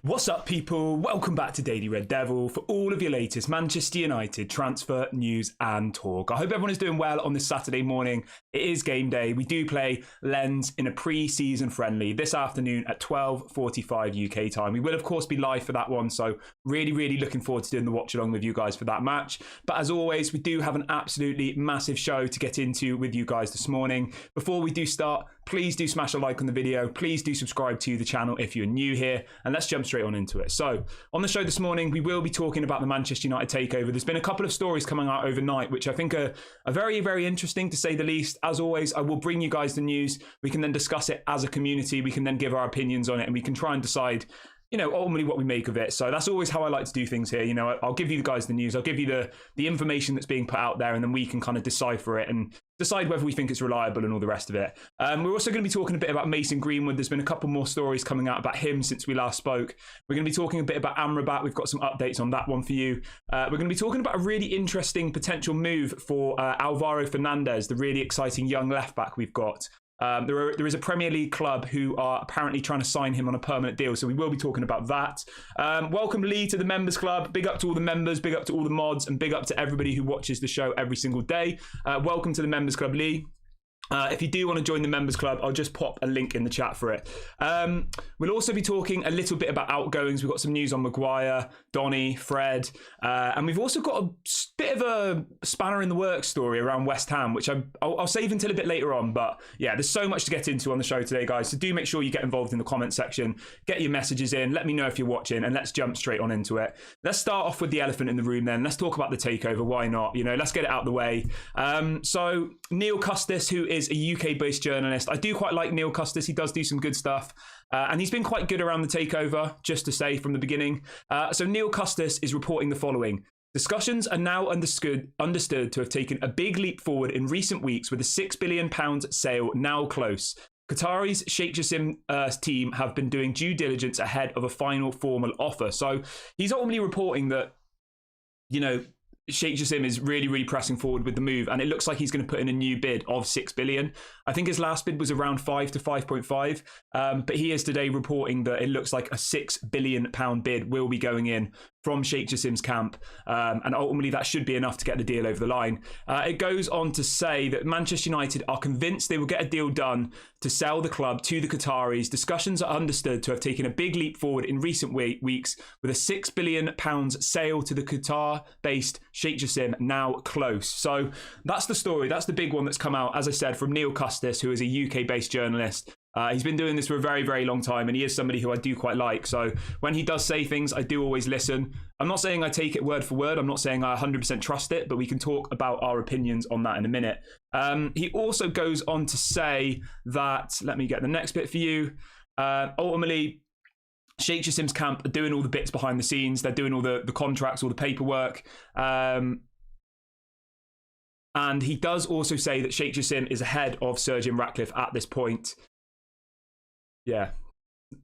What's up, people? Welcome back to Daily Red Devil for all of your latest Manchester United transfer news and talk. I hope everyone is doing well on this Saturday morning. It is game day. We do play Lens in a pre-season friendly this afternoon at 12:45 UK time. We will, of course, be live for that one, so really looking forward to doing the watch along with you guys for that match. But as always, we do have an absolutely massive show to get into with you guys this morning. Before we do start, please do smash a like on the video. Please do subscribe to the channel if you're new here, and let's jump straight on into it. So on the show this morning, we will be talking about the Manchester United takeover. There's been a couple of stories coming out overnight, which I think are very interesting, to say the least. As always, I will bring you guys the news. We can then discuss it as a community. We can then give our opinions on it, and we can try and decide, you know, ultimately what we make of it. So that's always how I like to do things here. You know, I'll give you guys the news. I'll give you the information that's being put out there, and then we can kind of decipher it and decide whether we think it's reliable and all the rest of it. We're also going to be talking a bit about Mason Greenwood. There's been a couple more stories coming out about him since we last spoke. We're going to be talking a bit about Amrabat. We've got some updates on that one for you. We're going to be talking about a really interesting potential move for Alvaro Fernandez, the really exciting young left-back we've got. There is a Premier League club who are apparently trying to sign him on a permanent deal, so we will be talking about that. Welcome, Lee, to the members club. Big up to all the members, big up to all the mods, and big up to everybody who watches the show every single day. Welcome to the members club, Lee. If you do want to join the members club, I'll just pop a link in the chat for it. We'll also be talking a little bit about Outgoings. We've got some news on Maguire, Donny, Fred, and we've also got a bit of a spanner in the works story around West Ham, which I'll save until a bit later on. But yeah, there's so much to get into on the show today, guys. So do make sure you get involved in the comment section, get your messages in, let me know if you're watching, and let's jump straight on into it. Let's start off with the elephant in the room then. Let's talk about the takeover. Why not? You know, let's get it out of the way. So Neil Custis, who is a UK-based journalist. I do quite like Neil Custis. He does do some good stuff. And he's been quite good around the takeover, just to say from the beginning. So Neil Custis is reporting the following. Discussions are now understood to have taken a big leap forward in recent weeks, with a £6 billion sale now close. Qatari's Sheikh Jassim team have been doing due diligence ahead of a final formal offer. So he's ultimately reporting that, you know, Sheikh Jassim is really pressing forward with the move, and it looks like he's going to put in a new bid of 6 billion. I think his last bid was around 5 to 5.5, but he is today reporting that it looks like a £6 billion bid will be going in from Sheikh Jassim's camp, and ultimately that should be enough to get the deal over the line. It goes on to say that Manchester United are convinced they will get a deal done to sell the club to the Qataris. Discussions are understood to have taken a big leap forward in recent weeks, with a £6 billion sale to the Qatar-based Sheikh Jassim now close. So that's the story. That's the big one that's come out, as I said, from Neil Custis, who is a UK-based journalist. He's been doing this for a very long time, and he is somebody who I do quite like. So when he does say things, I do always listen. I'm not saying I take it word for word. I'm not saying I 100% trust it, but we can talk about our opinions on that in a minute. He also goes on to say that, let me get the next bit for you. Ultimately, Sheikh Jassim's camp are doing all the bits behind the scenes. They're doing all the contracts, all the paperwork. And he does also say that Sheikh Jassim is ahead of Sir Jim Ratcliffe at this point. Yeah.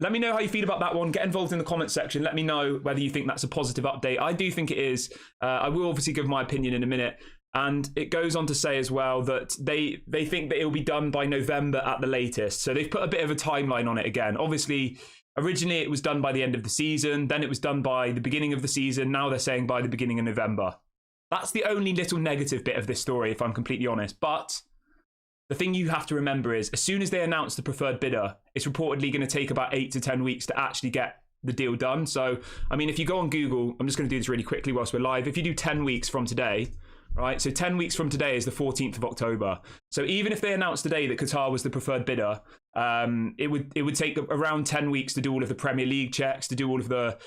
Let me know how you feel about that one. Get involved in the comment section. Let me know whether you think that's a positive update. I do think it is. I will obviously give my opinion in a minute. And it goes on to say as well that they think that it will be done by November at the latest. So they've put a bit of a timeline on it again. Obviously, originally it was done by the end of the season. Then it was done by the beginning of the season. Now they're saying by the beginning of November. That's the only little negative bit of this story, if I'm completely honest. But the thing you have to remember is, as soon as they announce the preferred bidder, it's reportedly going to take about 8 to 10 weeks to actually get the deal done. So, I mean, if you go on Google, I'm just going to do this really quickly whilst we're live. If you do 10 weeks from today, right? So 10 weeks from today is the 14th of October. So even if they announced today that Qatar was the preferred bidder, it would take around 10 weeks to do all of the Premier League checks, to do all of the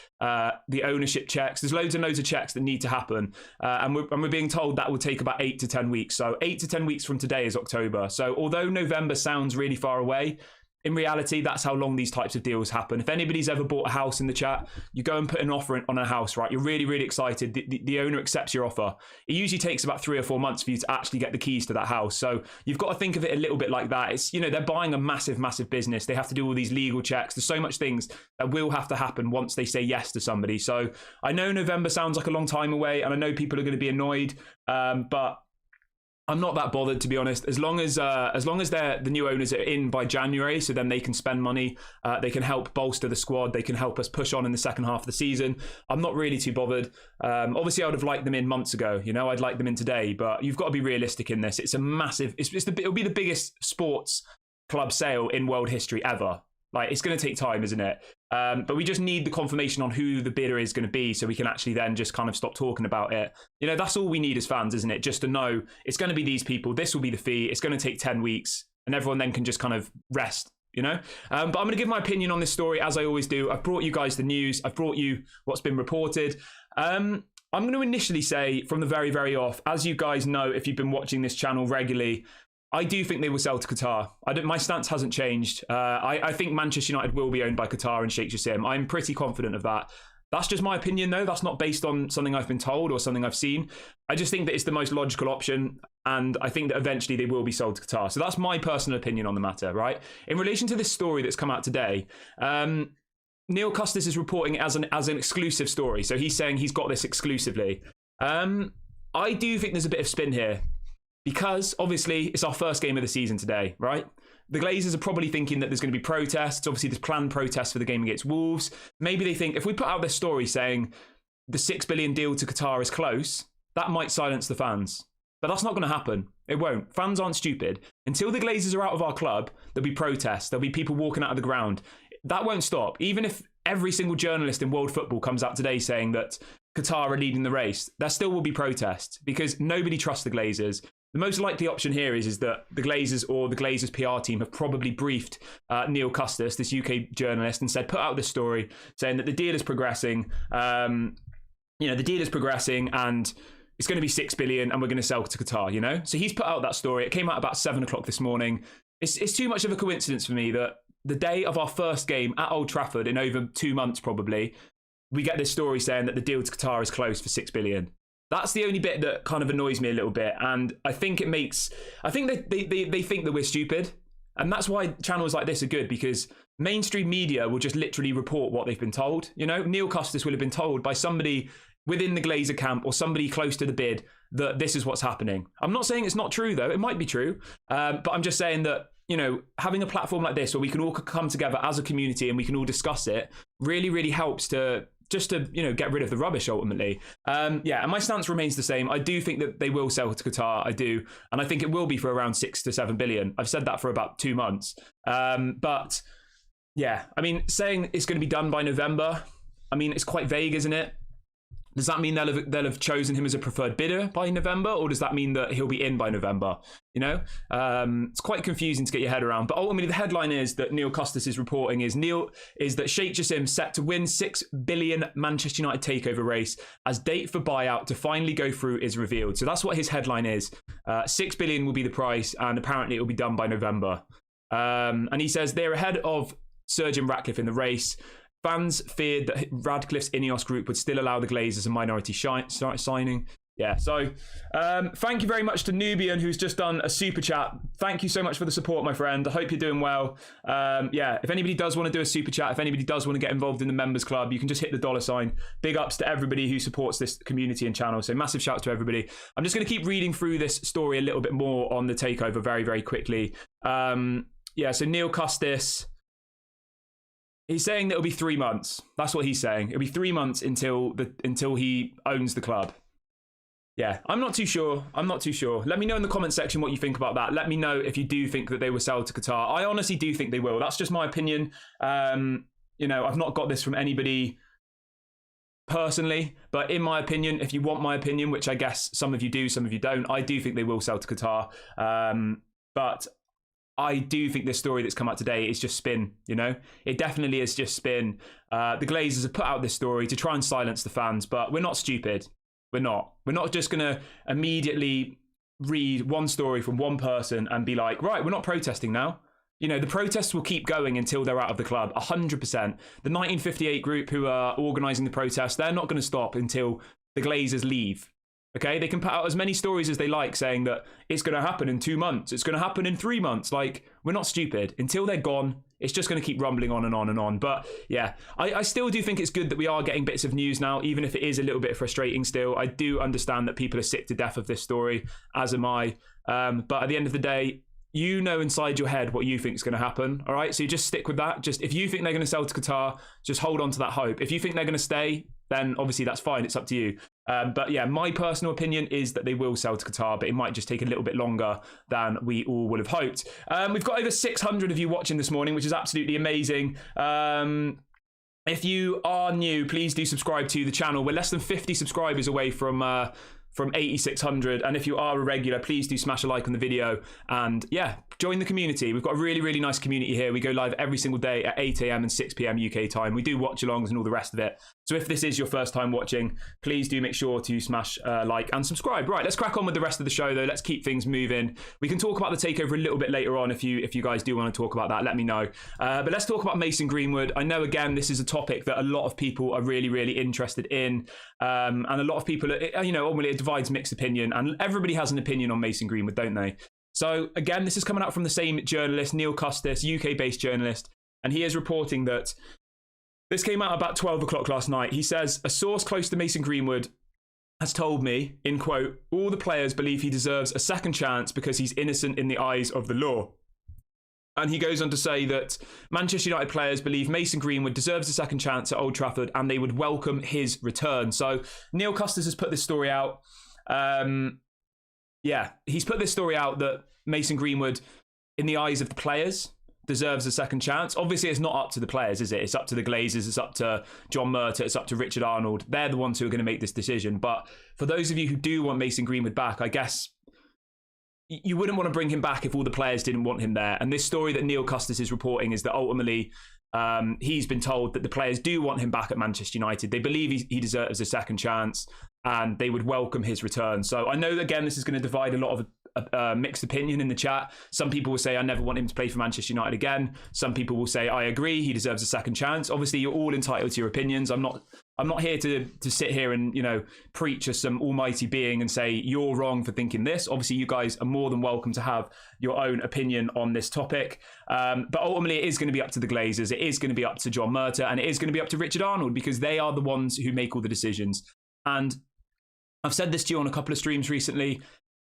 ownership checks. There's loads and loads of checks that need to happen. And we're being told that will take about 8 to 10 weeks. So 8 to 10 weeks from today is October. So although November sounds really far away, in reality, that's how long these types of deals happen. If anybody's ever bought a house in the chat, you go and put an offer on a house, right? You're really excited. The owner accepts your offer. It usually takes about 3 or 4 months for you to actually get the keys to that house. So you've got to think of it a little bit like that. It's, you know, they're buying a massive business. They have to do all these legal checks. There's so much things that will have to happen once they say yes to somebody. So I know November sounds like a long time away, and I know people are going to be annoyed, but I'm not that bothered, to be honest. As long as the new owners are in by January, so then they can spend money, they can help bolster the squad, they can help us push on in the second half of the season. I'm not really too bothered. Obviously, I would have liked them in months ago. You know, I'd like them in today, but you've got to be realistic in this. It's a massive. It'll be the biggest sports club sale in world history ever. Like, it's going to take time, isn't it? But we just need the confirmation on who the bidder is going to be so we can actually then just kind of stop talking about it. You know, that's all we need as fans, isn't it? Just to know it's going to be these people, this will be the fee, it's going to take 10 weeks, and everyone then can just kind of rest, you know? But I'm going to give my opinion on this story, as I always do. I've brought you guys the news. I've brought you what's been reported. I'm going to initially say from the very, very off, as you guys know, if you've been watching this channel regularly, I do think they will sell to Qatar. My stance hasn't changed. I think Manchester United will be owned by Qatar and Sheikh Jassim. I'm pretty confident of that. That's just my opinion, though. That's not based on something I've been told or something I've seen. I just think that it's the most logical option, and I think that eventually they will be sold to Qatar. So that's my personal opinion on the matter, right? In relation to this story that's come out today, Neil Custis is reporting it as an exclusive story. So he's saying he's got this exclusively. I do think there's a bit of spin here, because obviously it's our first game of the season today, right? The Glazers are probably thinking that there's going to be protests. Obviously, there's planned protests for the game against Wolves. Maybe they think if we put out this story saying the 6 billion deal to Qatar is close, that might silence the fans. But that's not going to happen. It won't. Fans aren't stupid. Until the Glazers are out of our club, there'll be protests. There'll be people walking out of the ground. That won't stop. Even if every single journalist in world football comes out today saying that Qatar are leading the race, there still will be protests because nobody trusts the Glazers. The most likely option here is that the Glazers or the Glazers PR team have probably briefed Neil Custis, this UK journalist, and said, put out this story saying that the deal is progressing. The deal is progressing and it's going to be 6 billion and we're going to sell to Qatar, you know? So he's put out that story. It came out about 7 o'clock this morning. It's too much of a coincidence for me that the day of our first game at Old Trafford in over 2 months probably, we get this story saying that the deal to Qatar is close for 6 billion. That's the only bit that kind of annoys me a little bit. And I think they think that we're stupid. And that's why channels like this are good, because mainstream media will just literally report what they've been told. You know, Neil Custis will have been told by somebody within the Glazer camp or somebody close to the bid that this is what's happening. I'm not saying it's not true, though. It might be true. But I'm just saying that, you know, having a platform like this where we can all come together as a community and we can all discuss it really, really helps to get rid of the rubbish ultimately. And my stance remains the same. I do think that they will sell to Qatar. I do. And I think it will be for around 6 to 7 billion. I've said that for about 2 months. But yeah, I mean, saying it's going to be done by November, I mean, it's quite vague, isn't it? Does that mean they'll have chosen him as a preferred bidder by November, or does that mean that he'll be in by November? You know, it's quite confusing to get your head around. But ultimately, the headline is that Neil Custis is reporting is that Sheikh Jassim set to win 6 billion Manchester United takeover race as date for buyout to finally go through is revealed. So that's what his headline is. 6 billion will be the price, and apparently it will be done by November. And he says they're ahead of Sir Jim Ratcliffe in the race. Fans feared that Radcliffe's Ineos group would still allow the Glazers a minority signing. Yeah, so thank you very much to Nubian, who's just done a super chat. Thank you so much for the support, my friend. I hope you're doing well. If anybody does want to do a super chat, if anybody does want to get involved in the members club, you can just hit the $sign. Big ups to everybody who supports this community and channel. So massive shouts to everybody. I'm just going to keep reading through this story a little bit more on the takeover very, very quickly. So Neil Custis, he's saying that it'll be 3 months. That's what he's saying. It'll be 3 months until he owns the club. Yeah, I'm not too sure. Let me know in the comment section what you think about that. Let me know if you do think that they will sell to Qatar. I honestly do think they will. That's just my opinion. I've not got this from anybody personally, but in my opinion, if you want my opinion, which I guess some of you do, some of you don't, I do think they will sell to Qatar. But I do think this story that's come out today is just spin, you know? It definitely is just spin. The Glazers have put out this story to try and silence the fans, but we're not stupid. We're not. We're not just going to immediately read one story from one person and be like, right, we're not protesting now. You know, the protests will keep going until they're out of the club, 100%. The 1958 group who are organising the protests, they're not going to stop until the Glazers leave. Okay, they can put out as many stories as they like saying that it's going to happen in 2 months, it's going to happen in 3 months. Like, we're not stupid. Until they're gone, it's just going to keep rumbling on and on and on. But yeah, I still do think it's good that we are getting bits of news now, even if it is a little bit frustrating still. I do understand that people are sick to death of this story, as am I. But at the end of the day, you know inside your head what you think is going to happen, all right? So you just stick with that. Just if you think they're going to sell to Qatar, just hold on to that hope. If you think they're going to stay, then obviously that's fine. It's up to you. But yeah, my personal opinion is that they will sell to Qatar, but it might just take a little bit longer than we all would have hoped. We've got over 600 of you watching this morning, which is absolutely amazing. If you are new, please do subscribe to the channel. We're less than 50 subscribers away from 8,600, and if you are a regular, please do smash a like on the video, and yeah, join the community. We've got a really nice community here. We go live every single day at 8 a.m. and 6 p.m. UK time. We do watch alongs and all the rest of it. So if this is your first time watching, please do make sure to smash like and subscribe. Right, let's crack on with the rest of the show though. Let's keep things moving. We can talk about the takeover a little bit later on if you guys do want to talk about that, let me know. But let's talk about Mason Greenwood. I know again this is a topic that a lot of people are really interested in, and a lot of people, normally it divides mixed opinion, and everybody has an opinion on Mason Greenwood, don't they? So again, this is coming out from the same journalist, Neil Custis, UK-based journalist, and he is reporting that this came out about 12 o'clock last night. He says, a source close to Mason Greenwood has told me, in quote, all the players believe he deserves a second chance because he's innocent in the eyes of the law. And he goes on to say that Manchester United players believe Mason Greenwood deserves a second chance at Old Trafford and they would welcome his return. So Neil Custis has put this story out. He's put this story out that Mason Greenwood, in the eyes of the players, deserves a second chance. Obviously, it's not up to the players, is it? It's up to the Glazers, it's up to John Murtaugh, it's up to Richard Arnold. They're the ones who are going to make this decision. But for those of you who do want Mason Greenwood back, I guess you wouldn't want to bring him back if all the players didn't want him there. And this story that Neil Custis is reporting is that ultimately he's been told that the players do want him back at Manchester United. They believe he deserves a second chance and they would welcome his return. So I know that, again, this is going to divide a lot of mixed opinion in the chat. Some people will say, I never want him to play for Manchester United again. Some people will say, I agree, he deserves a second chance. Obviously, you're all entitled to your opinions. I'm not here to sit here and, preach as some almighty being and say you're wrong for thinking this. Obviously, you guys are more than welcome to have your own opinion on this topic. But ultimately, it is going to be up to the Glazers. It is going to be up to John Murtaugh, and it is going to be up to Richard Arnold, because they are the ones who make all the decisions. And I've said this to you on a couple of streams recently.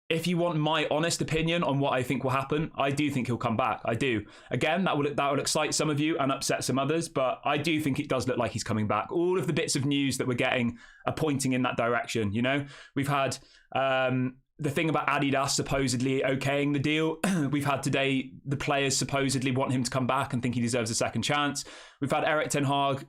If you want my honest opinion on what I think will happen, I do think he'll come back. I do. Again, that will excite some of you and upset some others, but I do think it does look like he's coming back. All of the bits of news that we're getting are pointing in that direction. We've had the thing about Adidas supposedly okaying the deal. We've had today the players supposedly want him to come back and think he deserves a second chance. We've had Erik ten Hag.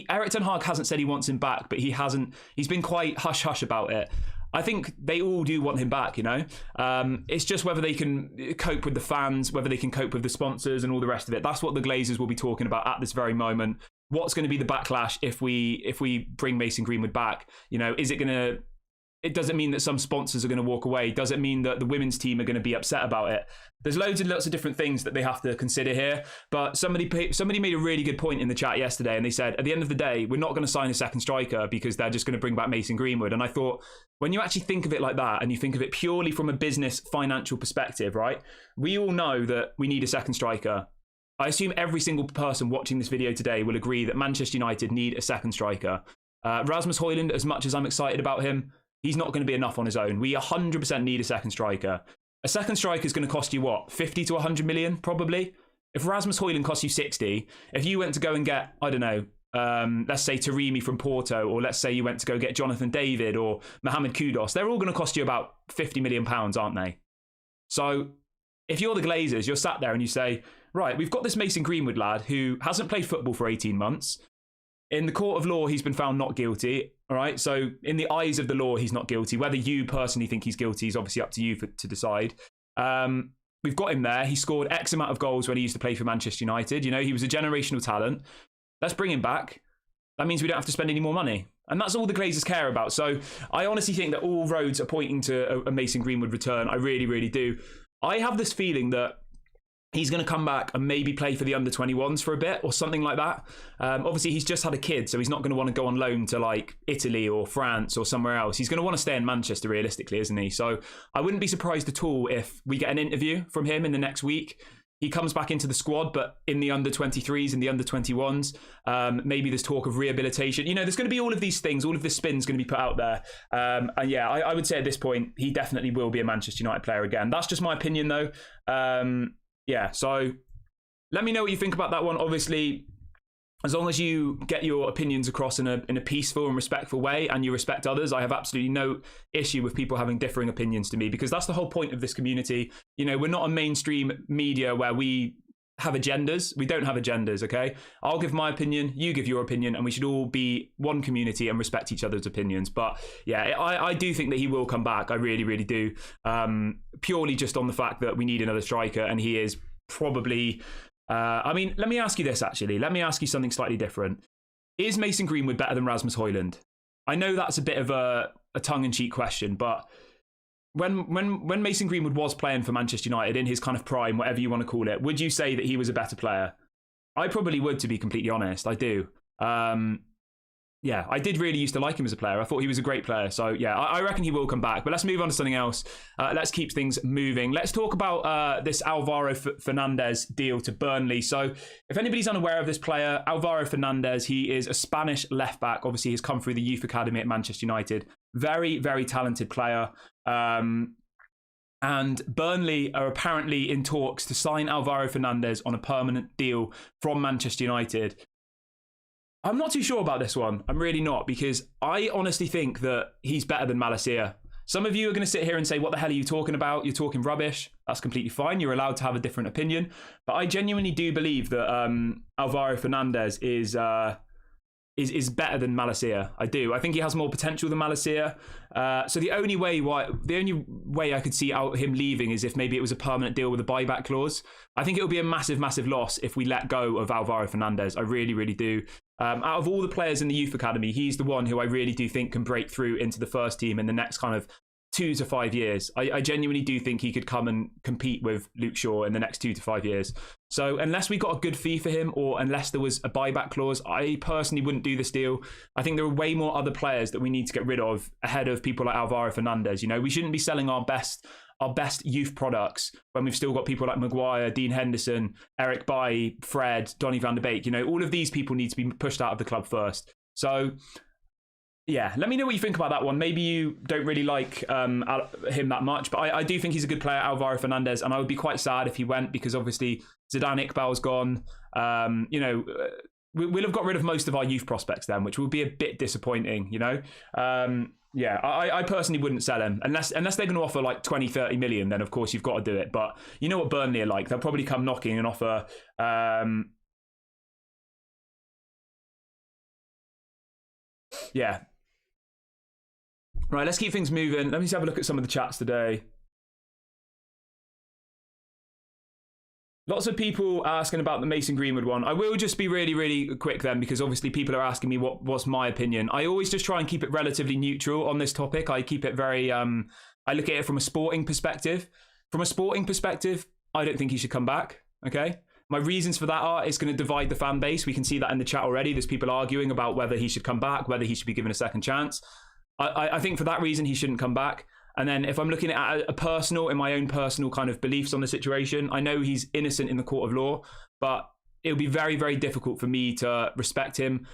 Erik ten Hag hasn't said he wants him back, but he's been quite hush-hush about it. I think they all do want him back, It's just whether they can cope with the fans, whether they can cope with the sponsors and all the rest of it. That's what the Glazers will be talking about at this very moment. What's going to be the backlash if we bring Mason Greenwood back? Is it going to... It doesn't mean that some sponsors are going to walk away. Does it mean that the women's team are going to be upset about it? There's lots of different things that they have to consider here. But somebody made a really good point in the chat yesterday, and they said, at the end of the day, we're not going to sign a second striker because they're just going to bring back Mason Greenwood. And I thought, when you actually think of it like that, and you think of it purely from a business financial perspective, right? We all know that we need a second striker. I assume every single person watching this video today will agree that Manchester United need a second striker. Rasmus Hojlund, as much as I'm excited about him, he's not going to be enough on his own. We 100% need a second striker. A second striker is going to cost you what? 50 to 100 million, probably. If Rasmus Hojlund costs you 60, if you went to go and get, I don't know, let's say Taremi from Porto, or let's say you went to go get Jonathan David or Mohamed Kudus, they're all going to cost you about 50 million pounds, aren't they? So if you're the Glazers, you're sat there and you say, right, we've got this Mason Greenwood lad who hasn't played football for 18 months. In the court of law, he's been found not guilty. All right. So in the eyes of the law, he's not guilty. Whether you personally think he's guilty is obviously up to you to decide. We've got him there. He scored X amount of goals when he used to play for Manchester United. He was a generational talent. Let's bring him back. That means we don't have to spend any more money. And that's all the Glazers care about. So I honestly think that all roads are pointing to a Mason Greenwood return. I really, really do. I have this feeling that he's going to come back and maybe play for the under-21s for a bit or something like that. Obviously, he's just had a kid, so he's not going to want to go on loan to like Italy or France or somewhere else. He's going to want to stay in Manchester, realistically, isn't he? So I wouldn't be surprised at all if we get an interview from him in the next week. He comes back into the squad, but in the under-23s and the under-21s. Maybe there's talk of rehabilitation. You know, there's going to be all of these things. All of this spin's going to be put out there. And yeah, I would say at this point, he definitely will be a Manchester United player again. That's just my opinion, though. Yeah, so let me know what you think about that one. Obviously, as long as you get your opinions across in a peaceful and respectful way and you respect others, I have absolutely no issue with people having differing opinions to me, because that's the whole point of this community. You know, we're not a mainstream media where we have agendas. We don't have agendas, okay? I'll give my opinion, you give your opinion, and we should all be one community and respect each other's opinions. But yeah, I do think that he will come back. I really, really do. Purely just on the fact that we need another striker, and he is probably... I mean, let me ask you this, actually. Let me ask you something slightly different. Is Mason Greenwood better than Rasmus Hojlund? I know that's a bit of a tongue-in-cheek question, but when Mason Greenwood was playing for Manchester United in his kind of prime, whatever you want to call it, would you say that he was a better player? I probably would, to be completely honest. I do. Yeah, I did really used to like him as a player. I thought he was a great player. So yeah, I reckon he will come back. But let's move on to something else. Let's keep things moving. Let's talk about this Alvaro Fernandez deal to Burnley. So if anybody's unaware of this player, Alvaro Fernandez, he is a Spanish left back. Obviously, he's come through the youth academy at Manchester United. Very, very talented player. And Burnley are apparently in talks to sign Alvaro Fernandez on a permanent deal from Manchester United. I'm not too sure about this one. I'm really not, because I honestly think that he's better than Malacia. Some of you are going to sit here and say, what the hell are you talking about? You're talking rubbish. That's completely fine. You're allowed to have a different opinion. But I genuinely do believe that Alvaro Fernandez is better than Malacia. I do. I think he has more potential than Malacia. So the only way I could see him leaving is if maybe it was a permanent deal with a buyback clause. I think it would be a massive, massive loss if we let go of Alvaro Fernandez. I really, really do. Out of all the players in the youth academy, he's the one who I really do think can break through into the first team in the next kind of 2 to 5 years. I genuinely do think he could come and compete with Luke Shaw in the next 2 to 5 years. So unless we got a good fee for him, or unless there was a buyback clause, I personally wouldn't do this deal. I think there are way more other players that we need to get rid of ahead of people like Alvaro Fernandez. You know, we shouldn't be selling our best youth products when we've still got people like Maguire, Dean Henderson, Eric Bailly, Fred, Donny van der Beek. You know, all of these people need to be pushed out of the club first. So yeah, let me know what you think about that one. Maybe you don't really like him that much, but I do think he's a good player, Alvaro Fernandez, and I would be quite sad if he went, because obviously Zidane Iqbal's gone. You know, we'll have got rid of most of our youth prospects then, which will be a bit disappointing, you know. Yeah, I personally wouldn't sell him unless they're going to offer like 20, 30 million, then of course you've got to do it. But you know what Burnley are like. They'll probably come knocking and offer... yeah. Right, let's keep things moving. Let me just have a look at some of the chats today. Lots of people asking about the Mason Greenwood one. I will just be really, really quick then, because obviously people are asking me what's my opinion. I always just try and keep it relatively neutral on this topic. I keep it very, I look at it from a sporting perspective. From a sporting perspective, I don't think he should come back, okay? My reasons for that are it's going to divide the fan base. We can see that in the chat already. There's people arguing about whether he should come back, whether he should be given a second chance. I think for that reason, he shouldn't come back. And then if I'm looking at in my own personal kind of beliefs on the situation, I know he's innocent in the court of law, but it would be very, very difficult for me to respect him.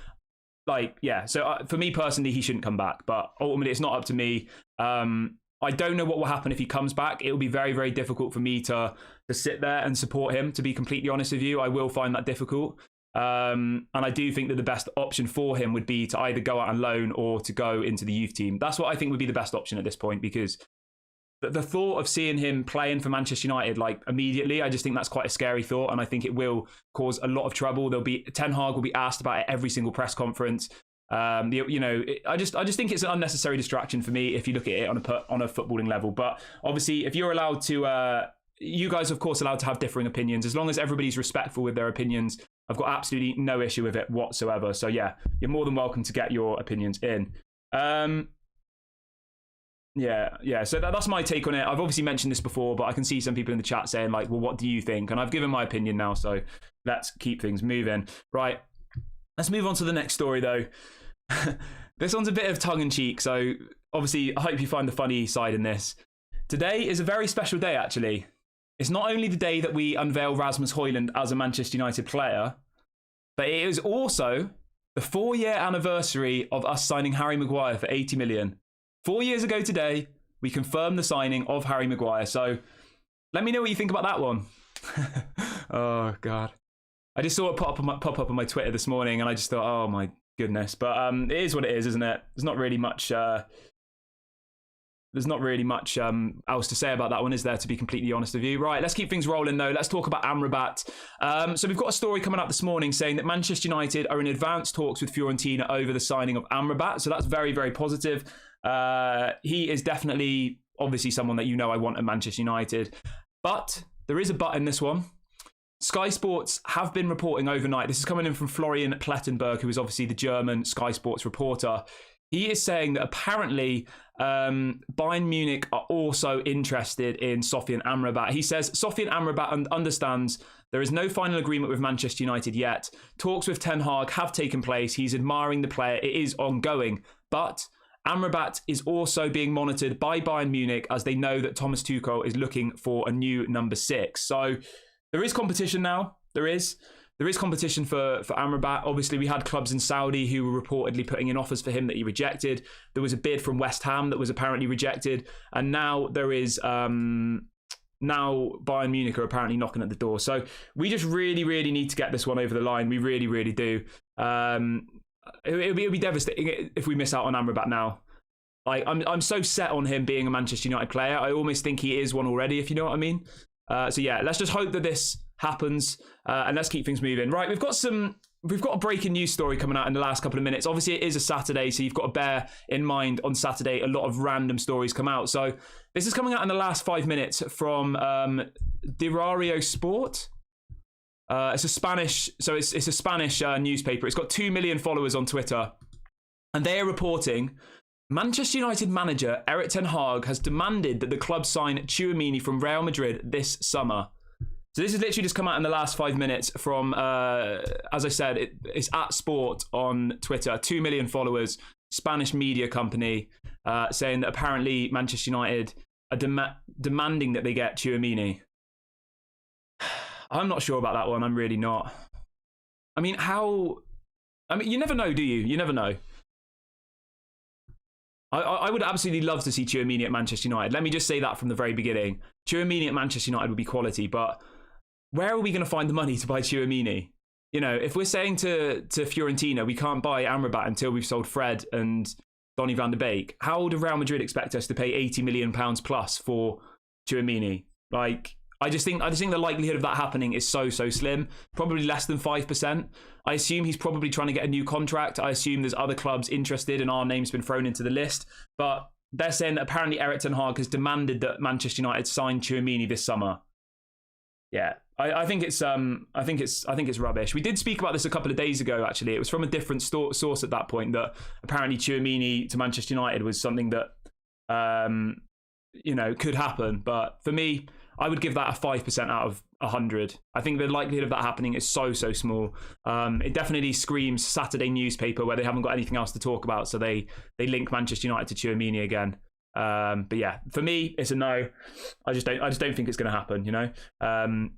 Like, yeah, so for me personally, he shouldn't come back, but ultimately it's not up to me. I don't know what will happen if he comes back. It will be very, very difficult for me to sit there and support him, to be completely honest with you. I will find that difficult. And I do think that the best option for him would be to either go out on loan or to go into the youth team. That's what I think would be the best option at this point, because the thought of seeing him playing for Manchester United like immediately, I just think that's quite a scary thought, and I think it will cause a lot of trouble. Ten Hag will be asked about it every single press conference. I just think it's an unnecessary distraction for me if you look at it on a footballing level. But obviously, if you're allowed to, you guys of course allowed to have differing opinions, as long as everybody's respectful with their opinions. I've got absolutely no issue with it whatsoever. So yeah, you're more than welcome to get your opinions in. Yeah. So that's my take on it. I've obviously mentioned this before, but I can see some people in the chat saying like, well, what do you think? And I've given my opinion now, so let's keep things moving. Right, let's move on to the next story though. This one's a bit of tongue-in-cheek, so obviously I hope you find the funny side in this. Today is a very special day, actually. It's not only the day that we unveil Rasmus Hojlund as a Manchester United player, but it is also the 4-year anniversary of us signing Harry Maguire for 80 million. 4 years ago today, we confirmed the signing of Harry Maguire. So let me know what you think about that one. Oh, God. I just saw it pop up on my Twitter this morning, and I just thought, oh, my goodness. But it is what it is, isn't it? There's not really much... else to say about that one, is there, to be completely honest with you? Right, let's keep things rolling, though. Let's talk about Amrabat. So we've got a story coming up this morning saying that Manchester United are in advanced talks with Fiorentina over the signing of Amrabat. So that's very, very positive. He is definitely, obviously, someone that I want at Manchester United. But there is a but in this one. Sky Sports have been reporting overnight. This is coming in from Florian Plettenberg, who is obviously the German Sky Sports reporter. He is saying that apparently Bayern Munich are also interested in Sofyan Amrabat. He says Sofyan Amrabat understands there is no final agreement with Manchester United yet. Talks with Ten Hag have taken place. He's admiring the player. It is ongoing. But Amrabat is also being monitored by Bayern Munich, as they know that Thomas Tuchel is looking for a new number 6. So there is competition now. There is competition for Amrabat. Obviously, we had clubs in Saudi who were reportedly putting in offers for him that he rejected. There was a bid from West Ham that was apparently rejected. And now there is... now Bayern Munich are apparently knocking at the door. So we just really, really need to get this one over the line. We really, really do. It'll be devastating if we miss out on Amrabat now. Like, I'm so set on him being a Manchester United player. I almost think he is one already, if you know what I mean. So yeah, let's just hope that this happens, and let's keep things moving. Right, we've got a breaking news story coming out in the last couple of minutes. Obviously, it is a Saturday, so you've got to bear in mind on Saturday a lot of random stories come out. So this is coming out in the last 5 minutes from Diario Sport. It's a Spanish, so it's a Spanish newspaper. It's got 2 million followers on Twitter, and they are reporting Manchester United manager Erik Ten Hag has demanded that the club sign Tchouaméni from Real Madrid this summer. So this has literally just come out in the last 5 minutes from, as I said, it's at Sport on Twitter. 2 million followers, Spanish media company, saying that apparently Manchester United are demanding that they get Tchouaméni. I'm not sure about that one. I'm really not. I mean, you never know, do you? You never know. I would absolutely love to see Tchouaméni at Manchester United. Let me just say that from the very beginning. Tchouaméni at Manchester United would be quality, but where are we going to find the money to buy Tchouaméni? You know, if we're saying to Fiorentina, we can't buy Amrabat until we've sold Fred and Donny van de Beek, how do Real Madrid expect us to pay £80 million plus for Tchouaméni? Like, I just think the likelihood of that happening is so slim. Probably less than 5%. I assume he's probably trying to get a new contract. I assume there's other clubs interested, and our name's been thrown into the list. But they're saying that apparently Erik Ten Hag has demanded that Manchester United sign Tchouaméni this summer. Yeah, I think it's rubbish. We did speak about this a couple of days ago. Actually, it was from a different source at that point that apparently Tchouaméni to Manchester United was something that could happen. But for me, I would give that a 5% out of 100. I think the likelihood of that happening is so small. It definitely screams Saturday newspaper where they haven't got anything else to talk about, so they link Manchester United to Tchouaméni again. But yeah, for me, it's a no. I just don't think it's going to happen. You know,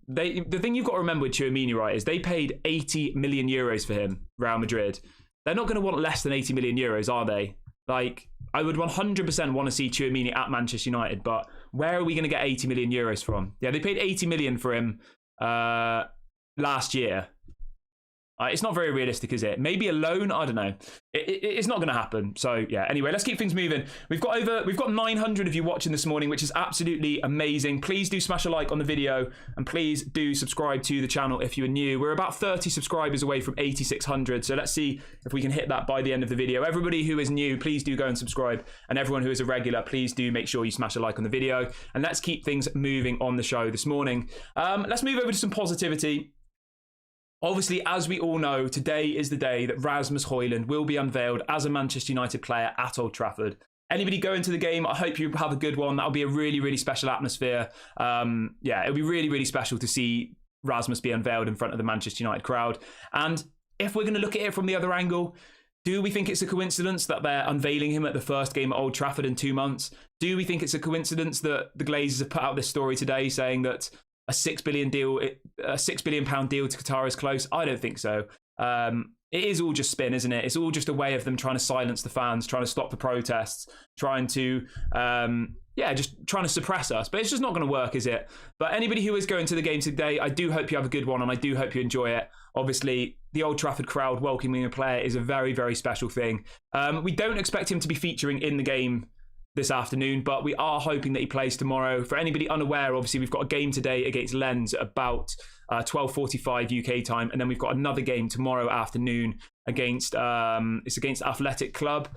the thing you've got to remember with Tchouaméni, right, is they paid 80 million euros for him. Real Madrid, they're not going to want less than 80 million euros, are they? Like, I would 100% want to see Tchouaméni at Manchester United, but where are we going to get 80 million euros from? Yeah, they paid 80 million for him last year. It's not very realistic, is it? Maybe a loan? I don't know. It's not going to happen. So yeah. Anyway, let's keep things moving. We've got 900 of you watching this morning, which is absolutely amazing. Please do smash a like on the video, and please do subscribe to the channel if you are new. We're about 30 subscribers away from 8,600. So let's see if we can hit that by the end of the video. Everybody who is new, please do go and subscribe, and everyone who is a regular, please do make sure you smash a like on the video. And let's keep things moving on the show this morning. Let's move over to some positivity. Obviously, as we all know, today is the day that Rasmus Hojlund will be unveiled as a Manchester United player at Old Trafford. Anybody going to the game, I hope you have a good one. That'll be a really, really special atmosphere. Yeah, it'll be really, really special to see Rasmus be unveiled in front of the Manchester United crowd. And if we're going to look at it from the other angle, do we think it's a coincidence that they're unveiling him at the first game at Old Trafford in 2 months? Do we think it's a coincidence that the Glazers have put out this story today saying that a £6 billion deal to Qatar is close? I don't think so. It is all just spin, isn't it? It's all just a way of them trying to silence the fans, trying to stop the protests, trying to, just trying to suppress us. But it's just not going to work, is it? But anybody who is going to the game today, I do hope you have a good one, and I do hope you enjoy it. Obviously, the Old Trafford crowd welcoming a player is a very, very special thing. We don't expect him to be featuring in the game this afternoon, but we are hoping that he plays tomorrow. For anybody unaware, obviously we've got a game today against Lens at about 12:45 UK time, and then we've got another game tomorrow afternoon against Athletic Club,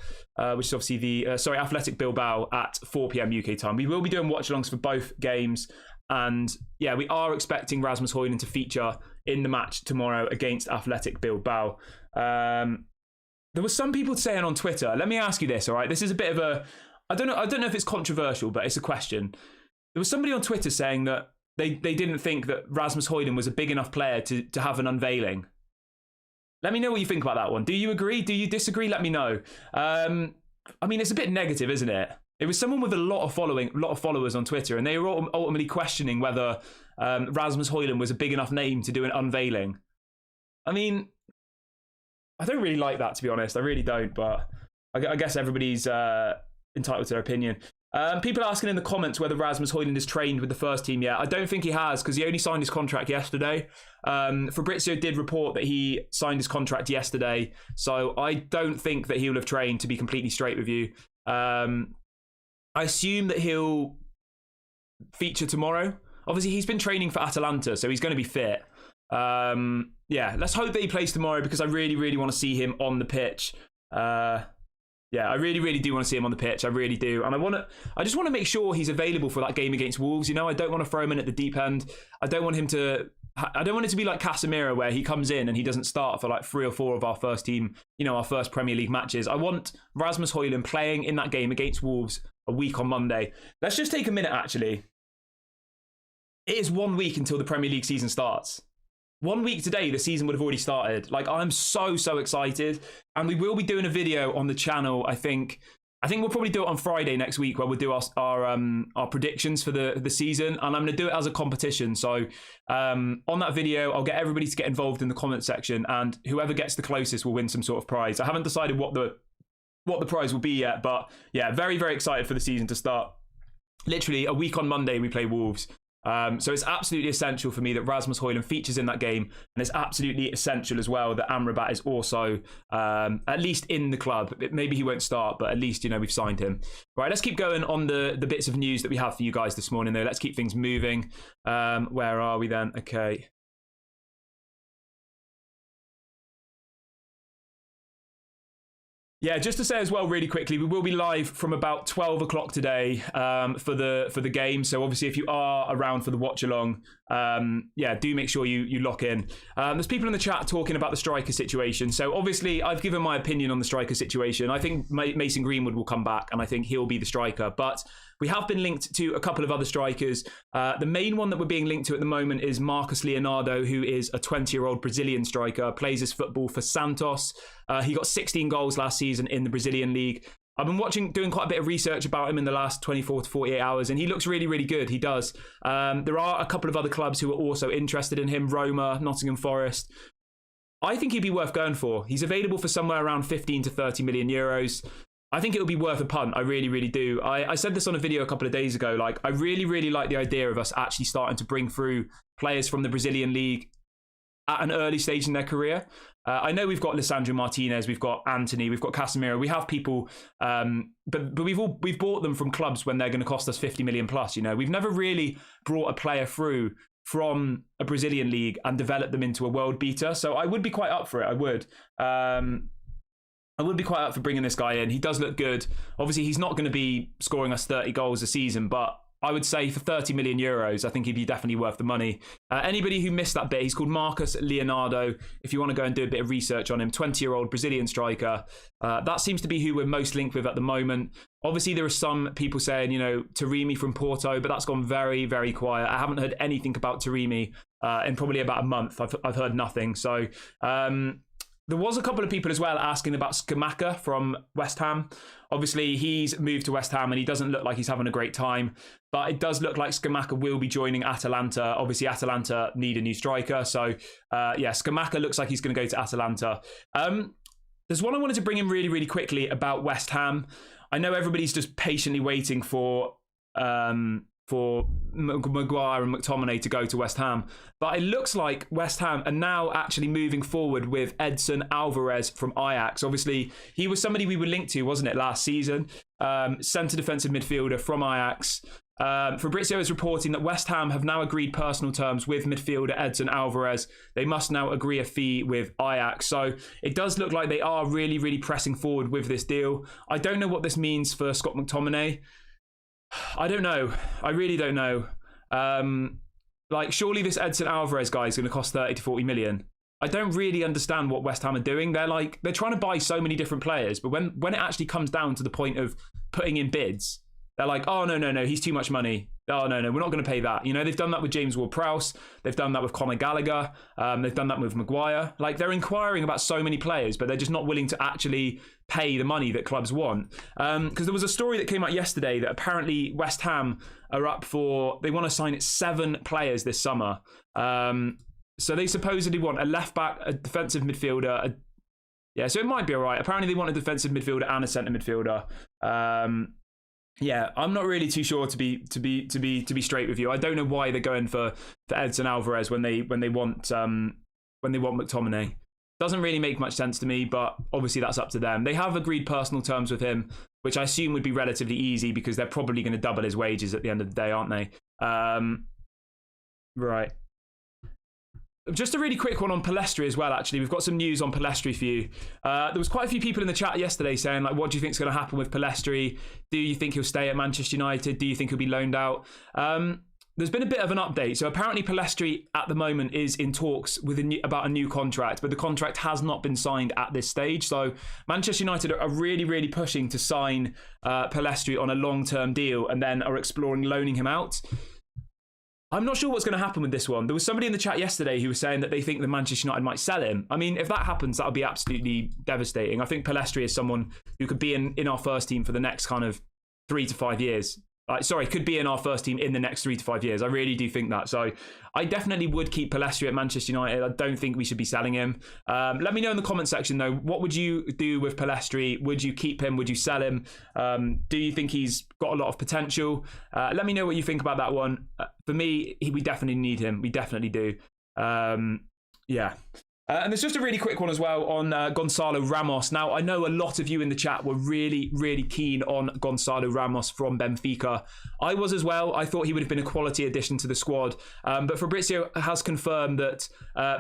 which is obviously the Athletic Bilbao at 4 PM UK time. We will be doing watch-alongs for both games, and yeah, we are expecting Rasmus Hojlund to feature in the match tomorrow against Athletic Bilbao. There were some people saying on Twitter, let me ask you this, all right? This is a bit of a, I don't know if it's controversial, but it's a question. There was somebody on Twitter saying that they didn't think that Rasmus Hojlund was a big enough player to have an unveiling. Let me know what you think about that one. Do you agree? Do you disagree? Let me know. I mean, it's a bit negative, isn't it? It was someone with a lot of followers on Twitter, and they were ultimately questioning whether Rasmus Hojlund was a big enough name to do an unveiling. I mean, I don't really like that, to be honest. I really don't, but I guess everybody's entitled to their opinion. People asking in the comments whether Rasmus Hojlund has trained with the first team yet. I don't think he has, because he only signed his contract yesterday. Fabrizio did report that he signed his contract yesterday, so I don't think that he will have trained, to be completely straight with you. I assume that he'll feature tomorrow. Obviously, he's been training for Atalanta, so he's going to be fit. Yeah, let's hope that he plays tomorrow, because I really, really want to see him on the pitch. Yeah, I really, really do want to see him on the pitch. I really do. And I just want to make sure he's available for that game against Wolves. You know, I don't want to throw him in at the deep end. I don't want it to be like Casemiro, where he comes in and he doesn't start for like 3 or 4 of our first team, our first Premier League matches. I want Rasmus Hojlund playing in that game against Wolves a week on Monday. Let's just take a minute, actually. It is 1 week until the Premier League season starts. 1 week today, the season would have already started. Like, I'm so excited. And we will be doing a video on the channel, I think we'll probably do it on Friday next week, where we'll do our predictions for the season. And I'm going to do it as a competition. So on that video, I'll get everybody to get involved in the comment section. And whoever gets the closest will win some sort of prize. I haven't decided what the prize will be yet. But yeah, very, very excited for the season to start. Literally a week on Monday, we play Wolves. So it's absolutely essential for me that Rasmus Hojlund features in that game, and it's absolutely essential as well that Amrabat is also at least in the club. Maybe he won't start, but at least we've signed him. Right, let's keep going on the bits of news that we have for you guys this morning, though. Let's keep things moving. Where are we then? Okay. Yeah, just to say as well, really quickly, we will be live from about 12 o'clock today for the game. So obviously, if you are around for the watch along, do make sure you lock in. There's people in the chat talking about the striker situation. So obviously, I've given my opinion on the striker situation. I think Mason Greenwood will come back, and I think he'll be the striker. But we have been linked to a couple of other strikers. The main one that we're being linked to at the moment is Marcos Leonardo, who is a 20-year-old Brazilian striker, plays his football for Santos. He got 16 goals last season in the Brazilian league. I've been doing quite a bit of research about him in the last 24 to 48 hours, and he looks really, really good. He does. There are a couple of other clubs who are also interested in him. Roma, Nottingham Forest. I think he'd be worth going for. He's available for somewhere around 15 to 30 million euros. I think it would be worth a punt. I really, really do. I said this on a video a couple of days ago. Like, I really, really like the idea of us actually starting to bring through players from the Brazilian league at an early stage in their career. I know we've got Lisandro Martinez, we've got Anthony, we've got Casemiro. We have people, but we've bought them from clubs when they're going to cost us 50 million plus. We've never really brought a player through from a Brazilian league and developed them into a world beater. So I would be quite up for it. I would be quite up for bringing this guy in. He does look good. Obviously, he's not going to be scoring us 30 goals a season, but I would say for 30 million euros, I think he'd be definitely worth the money. Anybody who missed that bit, he's called Marcus Leonardo. If you want to go and do a bit of research on him, 20-year-old Brazilian striker. That seems to be who we're most linked with at the moment. Obviously, there are some people saying, you know, Taremi from Porto, but that's gone very, very quiet. I haven't heard anything about Taremi in probably about a month. I've heard nothing. So there was a couple of people as well asking about Scamacca from West Ham. Obviously, he's moved to West Ham and he doesn't look like he's having a great time. But it does look like Scamacca will be joining Atalanta. Obviously, Atalanta need a new striker. So, yeah, Scamacca looks like he's going to go to Atalanta. There's one I wanted to bring in really, really quickly about West Ham. I know everybody's just patiently waiting for Maguire and McTominay to go to West Ham. But it looks like West Ham are now actually moving forward with Edson Alvarez from Ajax. Obviously, he was somebody we were linked to, wasn't it, last season? Centre defensive midfielder from Ajax. Fabrizio is reporting that West Ham have now agreed personal terms with midfielder Edson Alvarez. They must now agree a fee with Ajax. So it does look like they are really, really pressing forward with this deal. I don't know what this means for Scott McTominay. I don't know. I really don't know. Like, surely this Edson Alvarez guy is going to cost 30 to 40 million. I don't really understand what West Ham are doing. They're trying to buy so many different players, but when it actually comes down to the point of putting in bids, they're like, oh, no, he's too much money. Oh, no, we're not going to pay that. You know, they've done that with James Ward-Prowse. They've done that with Conor Gallagher. They've done that with Maguire. Like, they're inquiring about so many players, but they're just not willing to actually pay the money that clubs want. Because there was a story that came out yesterday that apparently West Ham are up for, they want to sign 7 players this summer. So they supposedly want a left-back, a defensive midfielder. Yeah, so it might be all right. Apparently they want a defensive midfielder and a centre midfielder. Yeah, I'm not really too sure to be straight with you. I don't know why they're going for Edson Alvarez when they want McTominay. Doesn't really make much sense to me, but obviously that's up to them. They have agreed personal terms with him, which I assume would be relatively easy because they're probably going to double his wages at the end of the day, aren't they? Right. Just a really quick one on Palestri as well, actually. We've got some news on Palestri for you. There was quite a few people in the chat yesterday saying, like, what do you think is going to happen with Palestri? Do you think he'll stay at Manchester United? Do you think he'll be loaned out? There's been a bit of an update. So apparently Palestri at the moment is in talks with about a new contract, but the contract has not been signed at this stage. So Manchester United are really, really pushing to sign Palestri on a long-term deal and then are exploring loaning him out. I'm not sure what's going to happen with this one. There was somebody in the chat yesterday who was saying that they think the Manchester United might sell him. I mean, if that happens, that would be absolutely devastating. I think Palestri is someone who could be in our first team for the next kind of 3 to 5 years. Could be in our first team in the next 3 to 5 years. I really do think that. So I definitely would keep Palestri at Manchester United. I don't think we should be selling him. Let me know in the comment section, though. What would you do with Palestri? Would you keep him? Would you sell him? Do you think he's got a lot of potential? Let me know what you think about that one. For me, we definitely need him. We definitely do. Yeah. And there's just a really quick one as well on Gonzalo Ramos. Now, I know a lot of you in the chat were really, really keen on Gonzalo Ramos from Benfica. I was as well. I thought he would have been a quality addition to the squad. But Fabrizio has confirmed that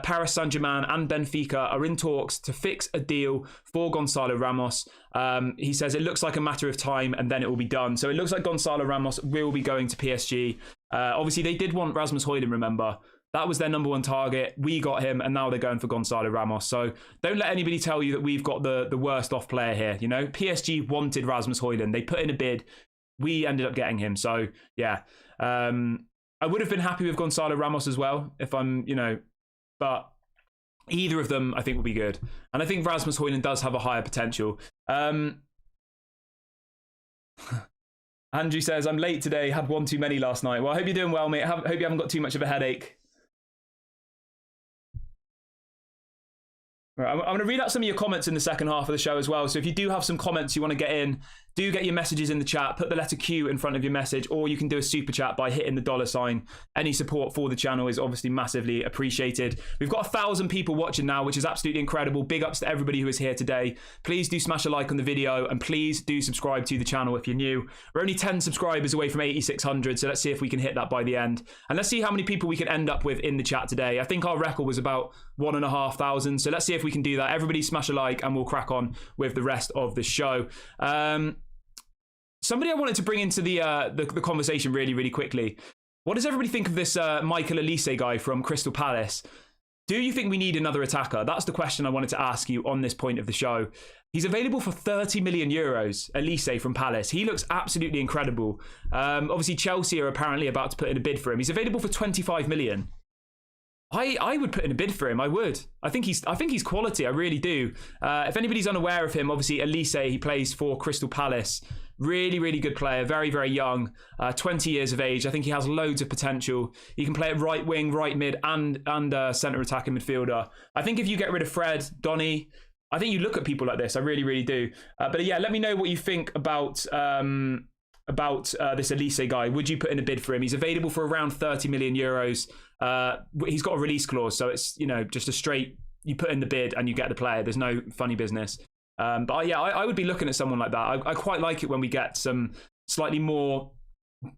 Paris Saint-Germain and Benfica are in talks to fix a deal for Gonzalo Ramos. He says it looks like a matter of time and then it will be done. So it looks like Gonzalo Ramos will be going to PSG. Obviously, they did want Rasmus Hojlund, remember. That was their number one target. We got him, and now they're going for Gonzalo Ramos. So don't let anybody tell you that we've got the worst off player here. You know, PSG wanted Rasmus Hojlund. They put in a bid. We ended up getting him. So, yeah. I would have been happy with Gonzalo Ramos as well, if I'm, but either of them I think will be good. And I think Rasmus Hojlund does have a higher potential. Andrew says, I'm late today, had one too many last night. Well, I hope you're doing well, mate. Hope you haven't got too much of a headache. Right, I'm going to read out some of your comments in the second half of the show as well. So if you do have some comments you want to get in, do get your messages in the chat. Put the letter Q in front of your message, or you can do a super chat by hitting the $sign. Any support for the channel is obviously massively appreciated. We've got 1,000 people watching now, which is absolutely incredible. Big ups to everybody who is here today. Please do smash a like on the video, and please do subscribe to the channel if you're new. We're only 10 subscribers away from 8,600, so let's see if we can hit that by the end. And let's see how many people we can end up with in the chat today. I think our record was about 1,500, so let's see if we can do that. Everybody smash a like and we'll crack on with the rest of the show. somebody I wanted to bring into the conversation really, really quickly. What does everybody think of this Michael Elise guy from Crystal Palace? Do you think we need another attacker? That's the question I wanted to ask you on this point of the show. He's available for 30 million euros, Elise from Palace. He looks absolutely incredible. Obviously, Chelsea are apparently about to put in a bid for him. He's available for 25 million. I would put in a bid for him. I would. I think he's quality. I really do. If anybody's unaware of him, obviously Elise, he plays for Crystal Palace. Really, really good player. Very, very young. 20 years of age. I think he has loads of potential. He can play at right wing, right mid, and centre attacking midfielder. I think if you get rid of Fred, Donny, I think you look at people like this. I really, really do. But yeah, let me know what you think about this Elise guy. Would you put in a bid for him? He's available for around 30 million euros. He's got a release clause, so it's just a straight, you put in the bid and you get the player. There's no funny business. But I would be looking at someone like that. I quite like it when we get some slightly more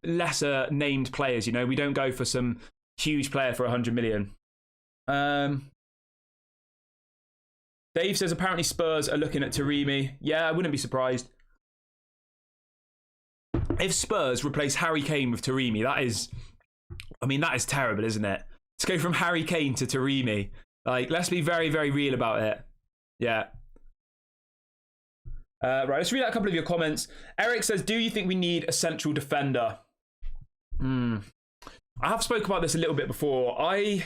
lesser named players. We don't go for some huge player for 100 million. Dave says apparently Spurs are looking at Taremi. Yeah, I wouldn't be surprised. If Spurs replace Harry Kane with Taremi, that is terrible, isn't it? To go from Harry Kane to Taremi. Let's be very, very real about it. Yeah. Right, let's read out a couple of your comments. Eric says, do you think we need a central defender? I have spoke about this a little bit before. I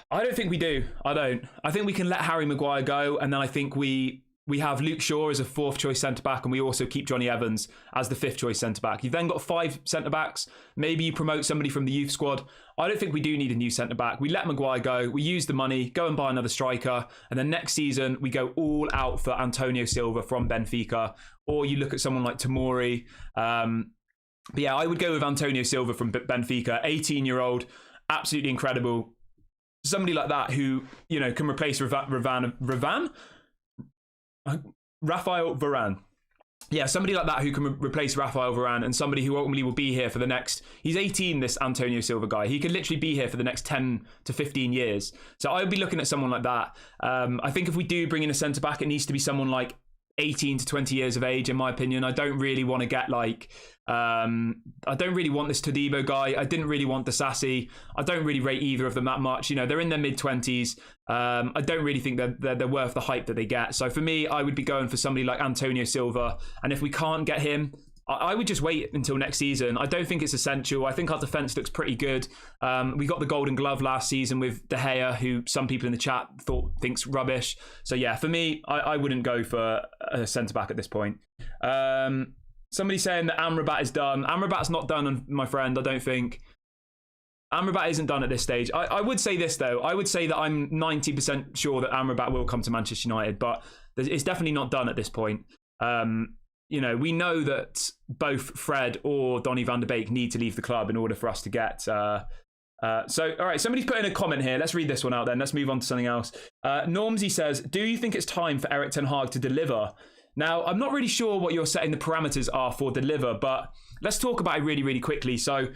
don't think we do. I don't. I think we can let Harry Maguire go, and then I think we have Luke Shaw as a fourth choice centre-back, and we also keep Johnny Evans as the fifth choice centre-back. You've then got 5 centre-backs. Maybe you promote somebody from the youth squad. I don't think we do need a new centre-back. We let Maguire go. We use the money, go and buy another striker. And then next season, we go all out for Antonio Silva from Benfica. Or you look at someone like Tomori. But yeah, I would go with Antonio Silva from Benfica. 18-year-old, absolutely incredible. Somebody like that who, can replace Rafael Varane. Yeah, somebody like that who can replace Rafael Varane, and somebody who ultimately will be here for the next... He's 18, this Antonio Silva guy. He could literally be here for the next 10 to 15 years. So I would be looking at someone like that. I think if we do bring in a centre-back, it needs to be someone like 18 to 20 years of age, in my opinion. I don't really want to get I don't really want this Todibo guy. I didn't really want the Sassy. I don't really rate either of them that much. They're in their mid-20s. I don't really think they're worth the hype that they get. So for me, I would be going for somebody like Antonio Silva. And if we can't get him, I would just wait until next season. I don't think it's essential. I think our defence looks pretty good. We got the Golden Glove last season with De Gea, who some people in the chat thinks rubbish. So yeah, for me, I wouldn't go for a centre-back at this point. Somebody saying that Amrabat is done. Amrabat's not done, my friend, I don't think. Amrabat isn't done at this stage. I would say this, though. I would say that I'm 90% sure that Amrabat will come to Manchester United, but it's definitely not done at this point. We know that both Fred or Donny van der Beek need to leave the club in order for us to get... So, all right, somebody's put in a comment here. Let's read this one out then. Let's move on to something else. Normsy says, do you think it's time for Erik ten Hag to deliver? Now, I'm not really sure what you're setting the parameters are for deliver, but let's talk about it really, really quickly. So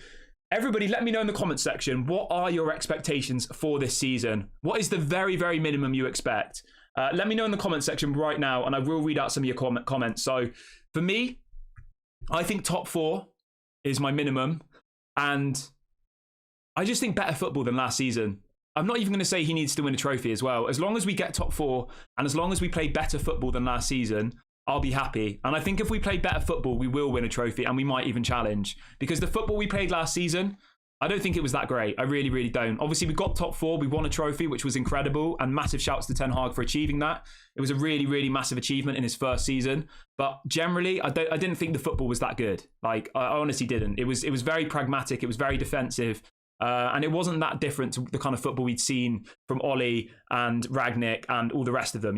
everybody, let me know in the comments section, what are your expectations for this season? What is the very, very minimum you expect? Let me know in the comment section right now, and I will read out some of your comments. So for me, I think top 4 is my minimum, and I just think better football than last season. I'm not even going to say he needs to win a trophy as well. As long as we get top 4, and as long as we play better football than last season, I'll be happy. And I think if we play better football, we will win a trophy, and we might even challenge. Because the football we played last season, I don't think it was that great. I really, really don't. Obviously, we got top 4. We won a trophy, which was incredible. And massive shouts to Ten Hag for achieving that. It was a really, really massive achievement in his first season. But generally, I didn't think the football was that good. I honestly didn't. It was very pragmatic. It was very defensive. And it wasn't that different to the kind of football we'd seen from Ollie and Ragnick and all the rest of them,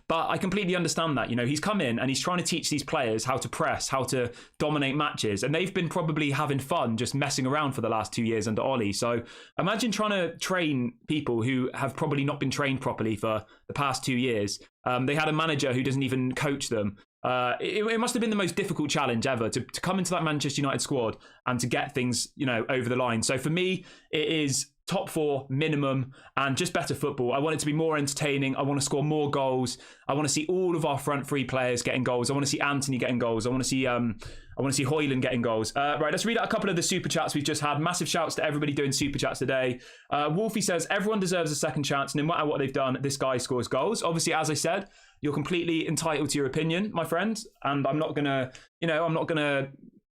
But I completely understand that, He's come in and he's trying to teach these players how to press, how to dominate matches. And they've been probably having fun just messing around for the last 2 years under Ollie. So imagine trying to train people who have probably not been trained properly for the past 2 years. They had a manager who doesn't even coach them. It must have been the most difficult challenge ever to come into that Manchester United squad and to get things, over the line. So for me, it is top 4 minimum, and just better football. I want it to be more entertaining. I want to score more goals. I want to see all of our front 3 players getting goals. I want to see Anthony getting goals. I want to see Hojlund getting goals. Right, let's read out a couple of the super chats we've just had. Massive shouts to everybody doing super chats today. Wolfie says everyone deserves a second chance, no matter what they've done. This guy scores goals. Obviously, as I said, you're completely entitled to your opinion, my friend, and I'm not gonna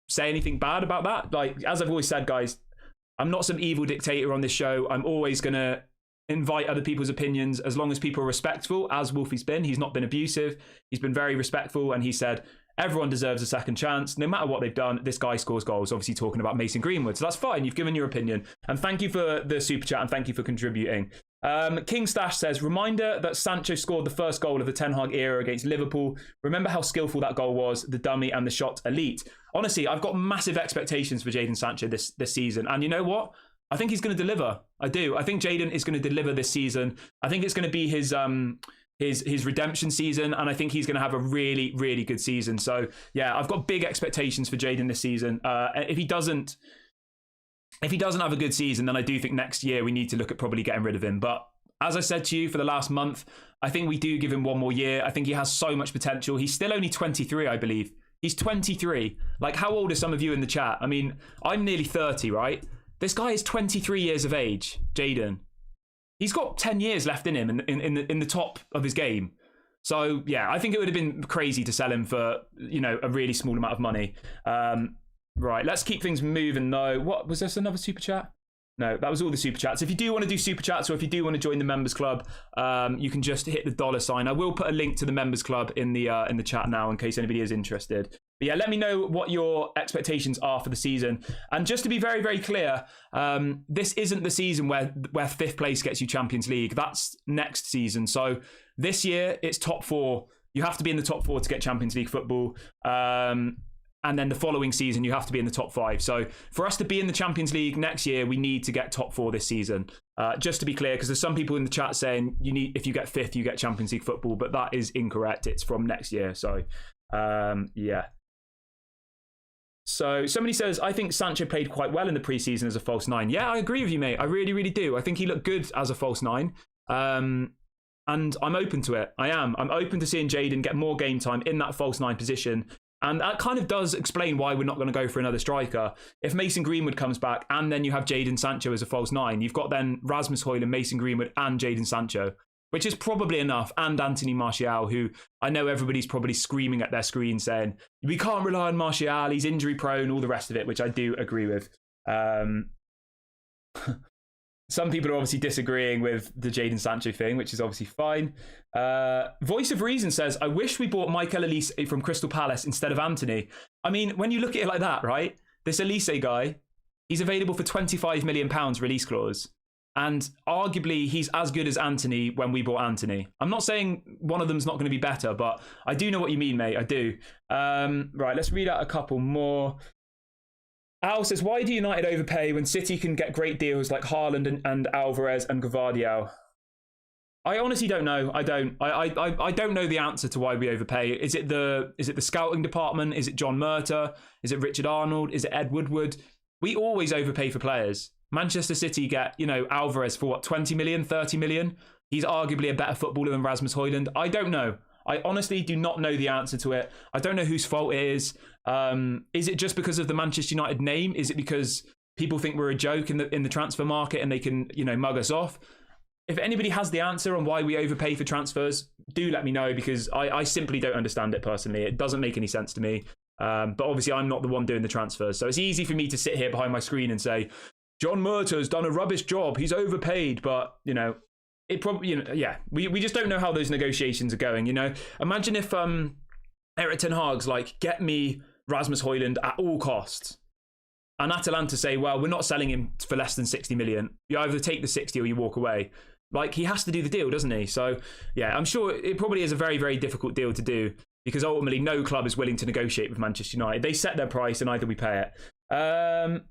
say anything bad about that. Like, as I've always said, guys, I'm not some evil dictator on this show. I'm always going to invite other people's opinions as long as people are respectful, as Wolfie's been. He's not been abusive. He's been very respectful, and he said everyone deserves a second chance. No matter what they've done, this guy scores goals, obviously talking about Mason Greenwood. So that's fine. You've given your opinion. And thank you for the super chat, and thank you for contributing. King Stash says, reminder that Sancho scored the first goal of the Ten Hag era against Liverpool. Remember how skillful that goal was, the dummy and the shot elite. Honestly, I've got massive expectations for Jadon Sancho this season. And you know what? I think he's going to deliver. I do. I think Jadon is going to deliver this season. I think it's going to be his redemption season, and I think he's going to have a really, really good season. So yeah, I've got big expectations for Jadon this season. If he doesn't have a good season, then I do think next year we need to look at probably getting rid of him. But as I said to you for the last month, I think we do give him one more year. I think he has so much potential. He's still only 23, I believe. He's 23. Like, how old are some of you in the chat? I mean, I'm nearly 30, right? This guy is 23 years of age, Jadon. He's got 10 years left in him in the top of his game. So yeah, I think it would have been crazy to sell him for, you know, a really small amount of money. Right, let's keep things moving though. What was this, another super chat? No, that was all the super chats. If you do want to do super chats, or if you do want to join the members club, you can just hit the $sign. I will put a link to the members club in the chat now in case anybody is interested. But yeah, let me know what your expectations are for the season. And just to be very, very clear, this isn't the season where 5th place gets you Champions League. That's next season. So this year it's top 4. You have to be in the top 4 to get Champions League football. And then the following season, you have to be in the top 5. So for us to be in the Champions League next year, we need to get top 4 this season. Just to be clear, because there's some people in the chat saying if you get 5th, you get Champions League football, but that is incorrect. It's from next year. So yeah. So somebody says, I think Sancho played quite well in the preseason as a false 9. Yeah, I agree with you, mate. I really, really do. I think he looked good as a false 9. And I'm open to it. I am. I'm open to seeing Jadon get more game time in that false 9 position. And that kind of does explain why we're not going to go for another striker. If Mason Greenwood comes back and then you have Jadon Sancho as a false 9, you've got then Rasmus Hojlund, Mason Greenwood and Jadon Sancho, which is probably enough. And Anthony Martial, who I know everybody's probably screaming at their screen saying, we can't rely on Martial, he's injury prone, all the rest of it, which I do agree with. Some people are obviously disagreeing with the Jadon Sancho thing, which is obviously fine. Voice of Reason says, I wish we bought Michael Elise from Crystal Palace instead of Anthony. I mean, when you look at it like that, right? This Elise guy, he's available for £25 million release clause. And arguably, he's as good as Anthony when we bought Anthony. I'm not saying one of them's not going to be better, but I do know what you mean, mate. I do. Right, let's read out a couple more. Al says, why do United overpay when City can get great deals like Haaland and Alvarez and Gvardiol? I honestly don't know. I don't know the answer to why we overpay. Is it the scouting department? Is it John Murta? Is it Richard Arnold? Is it Ed Woodward? We always overpay for players. Manchester City get, Alvarez for what, 20 million, 30 million? He's arguably a better footballer than Rasmus Hojlund. I don't know. I honestly do not know the answer to it. I don't know whose fault it is. Is it just because of the Manchester United name? Is it because people think we're a joke in the transfer market and they can, mug us off? If anybody has the answer on why we overpay for transfers, do let me know, because I simply don't understand it personally. It doesn't make any sense to me. But obviously I'm not the one doing the transfers. So it's easy for me to sit here behind my screen and say, John Murta's done a rubbish job. He's overpaid. But, it probably, yeah, we just don't know how those negotiations are going, Imagine if Erik ten Hag's like, get me Rasmus Hojlund at all costs. And Atalanta say, well, we're not selling him for less than 60 million. You either take the 60 or you walk away. Like, he has to do the deal, doesn't he? So, yeah, I'm sure it probably is a very, very difficult deal to do, because ultimately no club is willing to negotiate with Manchester United. They set their price and either we pay it.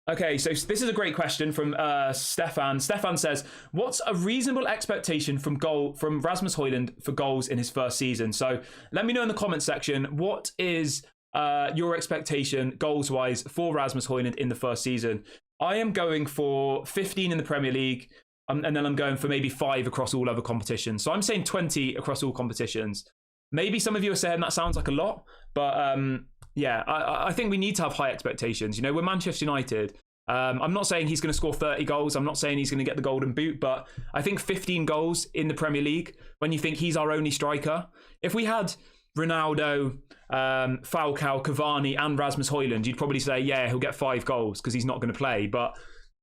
Okay, so this is a great question from Stefan. Stefan says, what's a reasonable expectation from Rasmus Hojlund for goals in his first season? So let me know in the comment section, what is your expectation goals-wise for Rasmus Hojlund in the first season? I am going for 15 in the Premier League, and then I'm going for maybe 5 across all other competitions. So I'm saying 20 across all competitions. Maybe some of you are saying that sounds like a lot, but yeah, I think we need to have high expectations. You know, we're Manchester United. I'm not saying he's going to score 30 goals. I'm not saying he's going to get the golden boot, but I think 15 goals in the Premier League, when you think he's our only striker. If we had Ronaldo, Falcao, Cavani and Rasmus Hojlund, you'd probably say, yeah, he'll get 5 goals because he's not going to play. But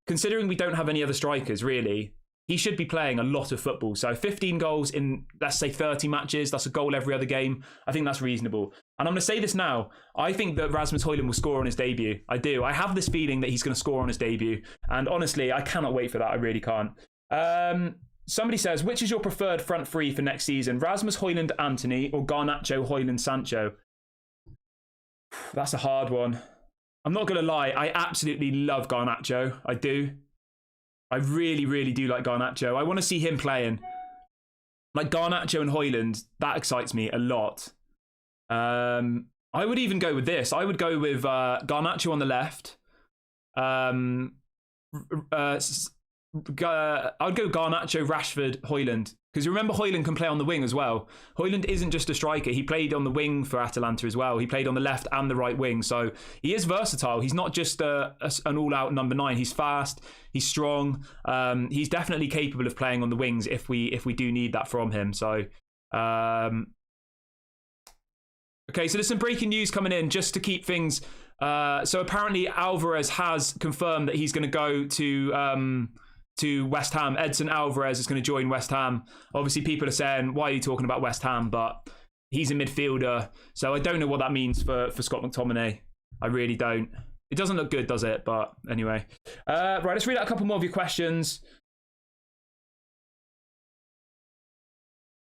considering we don't have any other strikers, really, he should be playing a lot of football. So 15 goals in, let's say, 30 matches, that's a goal every other game. I think that's reasonable. And I'm going to say this now. I think that Rasmus Hojlund will score on his debut. I do. I have this feeling that he's going to score on his debut. And honestly, I cannot wait for that. I really can't. Somebody says, which is your preferred front three for next season? Rasmus Hojlund, Antony, or Garnacho, Hojlund, Sancho? That's a hard one. I'm not going to lie. I absolutely love Garnacho. I do. I really, really do like Garnacho. I want to see him playing. Like Garnacho and Hojlund, that excites me a lot. I would even go with this. I would go with Garnacho on the left. I would go Garnacho, Rashford, Hojlund. Because you remember Hojlund can play on the wing as well. Hojlund isn't just a striker. He played on the wing for Atalanta as well. He played on the left and the right wing. So he is versatile. He's not just an all-out number 9. He's fast. He's strong. He's definitely capable of playing on the wings if we do need that from him. So, okay, so there's some breaking news coming in just to keep things. So apparently Alvarez has confirmed that he's going to go to West Ham. Edson Alvarez is going to join West Ham. Obviously, people are saying, why are you talking about West Ham? But he's a midfielder. So I don't know what that means for Scott McTominay. I really don't. It doesn't look good, does it? But anyway. Right, let's read out a couple more of your questions.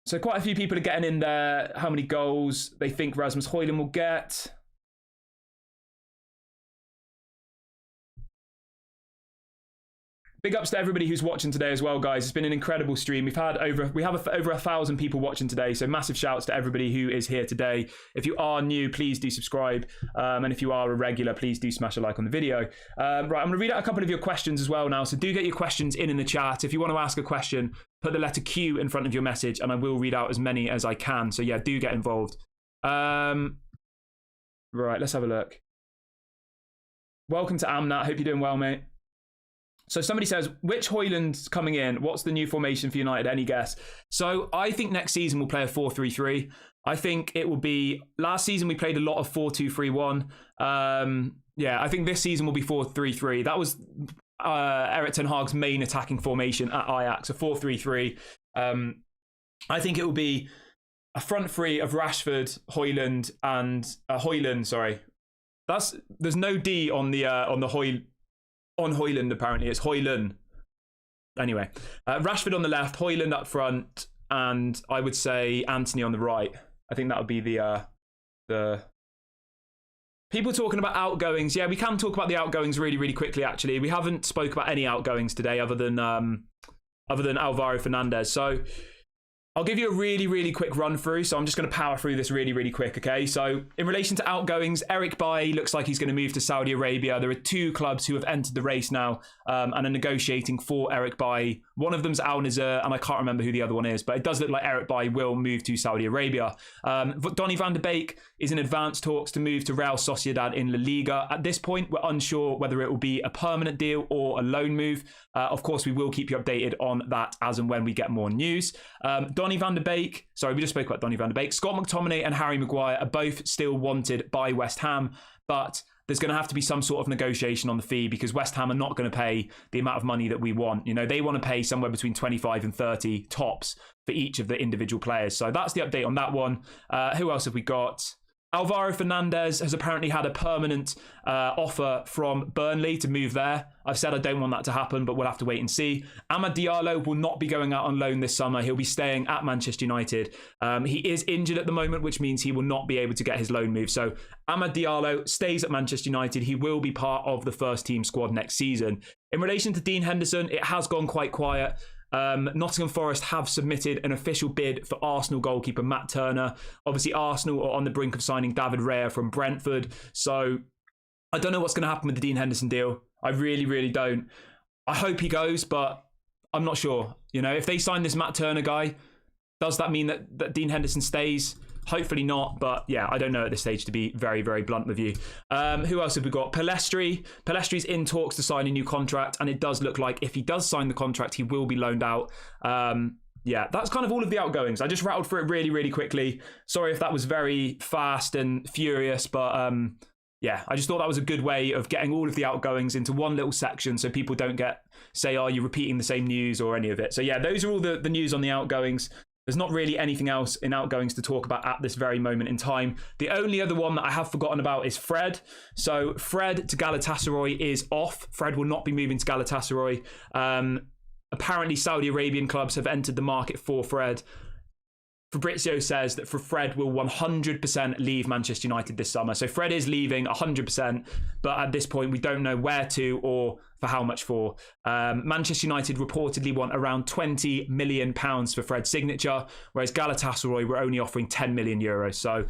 So quite a few people are getting in there how many goals they think Rasmus Hojlund will get. Big ups to everybody who's watching today as well, guys. It's been an incredible stream. We have over 1,000 people watching today, so massive shouts to everybody who is here today. If you are new, please do subscribe, and if you are a regular, please do smash a like on the video. Right, I'm going to read out a couple of your questions as well now, so do get your questions in the chat. If you want to ask a question, put the letter Q in front of your message, and I will read out as many as I can. So yeah, do get involved. Right, let's have a look. Welcome to Amnat. Hope you're doing well, mate. So somebody says, which Hojlund's coming in? What's the new formation for United? Any guess? So I think next season we'll play a 4-3-3. I think it will be... Last season we played a lot of 4-2-3-1. Yeah, I think this season will be 4-3-3. That was Erik ten Hag's main attacking formation at Ajax, a 4-3-3. I think it will be a front three of Rashford, Hojlund, and... Hojlund, sorry. There's no D on the Hojlund. On Hojlund, apparently. It's Hojlund. Anyway, Rashford on the left, Hojlund up front, and I would say Antony on the right. I think that would be the people talking about outgoings. Yeah, we can talk about the outgoings really, really quickly, actually. We haven't spoke about any outgoings today other than Alvaro Fernandez. So I'll give you a really, really quick run through. So I'm just going to power through this really, really quick, okay? So in relation to outgoings, Eric Bailly looks like he's going to move to Saudi Arabia. There are 2 clubs who have entered the race now and are negotiating for Eric Bailly. One of them's Al Nassr, and I can't remember who the other one is, but it does look like Eric Bailly will move to Saudi Arabia. Donny van de Beek is in advanced talks to move to Real Sociedad in La Liga. At this point, we're unsure whether it will be a permanent deal or a loan move. Of course, we will keep you updated on that as and when we get more news. Donny van de Beek, sorry, we just spoke about Donny van de Beek. Scott McTominay and Harry Maguire are both still wanted by West Ham, but there's going to have to be some sort of negotiation on the fee because West Ham are not going to pay the amount of money that we want. You know, they want to pay somewhere between 25 and 30 tops for each of the individual players. So that's the update on that one. Who else have we got? Alvaro Fernandez has apparently had a permanent offer from Burnley to move there. I've said I don't want that to happen, but we'll have to wait and see. Amad Diallo will not be going out on loan this summer. He'll be staying at Manchester United. He is injured at the moment, which means he will not be able to get his loan move. So Amad Diallo stays at Manchester United. He will be part of the first team squad next season. In relation to Dean Henderson, it has gone quite quiet. Nottingham Forest have submitted an official bid for Arsenal goalkeeper Matt Turner. Obviously, Arsenal are on the brink of signing David Raya from Brentford. So I don't know what's going to happen with the Dean Henderson deal. I really, really don't. I hope he goes, but I'm not sure. You know, if they sign this Matt Turner guy, does that mean that Dean Henderson stays? Hopefully not, but yeah, I don't know at this stage, to be very, very blunt with you. Who else have we got? Pelestri. Pelestri's in talks to sign a new contract, and it does look like if he does sign the contract, he will be loaned out. Yeah, that's kind of all of the outgoings. I just rattled through it really, really quickly. Sorry if that was very fast and furious, but yeah, I just thought that was a good way of getting all of the outgoings into one little section so people don't say, oh, you're repeating the same news or any of it. So yeah, those are all the news on the outgoings. There's not really anything else in outgoings to talk about at this very moment in time. The only other one that I have forgotten about is Fred. So Fred to Galatasaray is off. Fred will not be moving to Galatasaray. Apparently, Saudi Arabian clubs have entered the market for Fred. Fabrizio says that Fred will 100% leave Manchester United this summer. So Fred is leaving 100%, but at this point, we don't know where to or for how much for. Manchester United reportedly want around £20 million for Fred's signature, whereas Galatasaray were only offering 10 million euros. So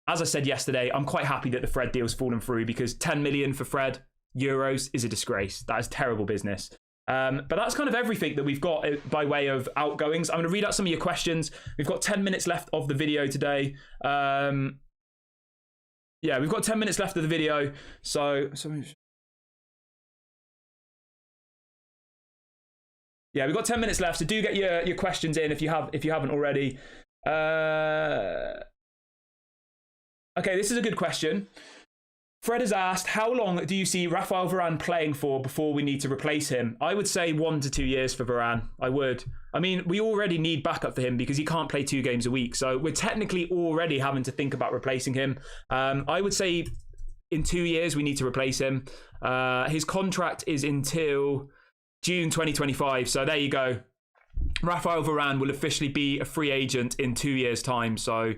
as I said yesterday, I'm quite happy that the Fred deal's fallen through, because 10 million for Fred euros is a disgrace. That is terrible business. But that's kind of everything that we've got by way of outgoings. I'm going to read out some of your questions. We've got 10 minutes left of the video today. Yeah, we've got 10 minutes left of the video. Yeah, we've got 10 minutes left. So do get your questions in if you haven't already. Okay, this is a good question. Fred has asked, how long do you see Rafael Varane playing for before we need to replace him? I would say 1 to 2 years for Varane. I would. I mean, we already need backup for him because he can't play 2 games a week. So we're technically already having to think about replacing him. I would say in 2 years, we need to replace him. His contract is until June 2025. So there you go. Rafael Varane will officially be a free agent in 2 years' time. So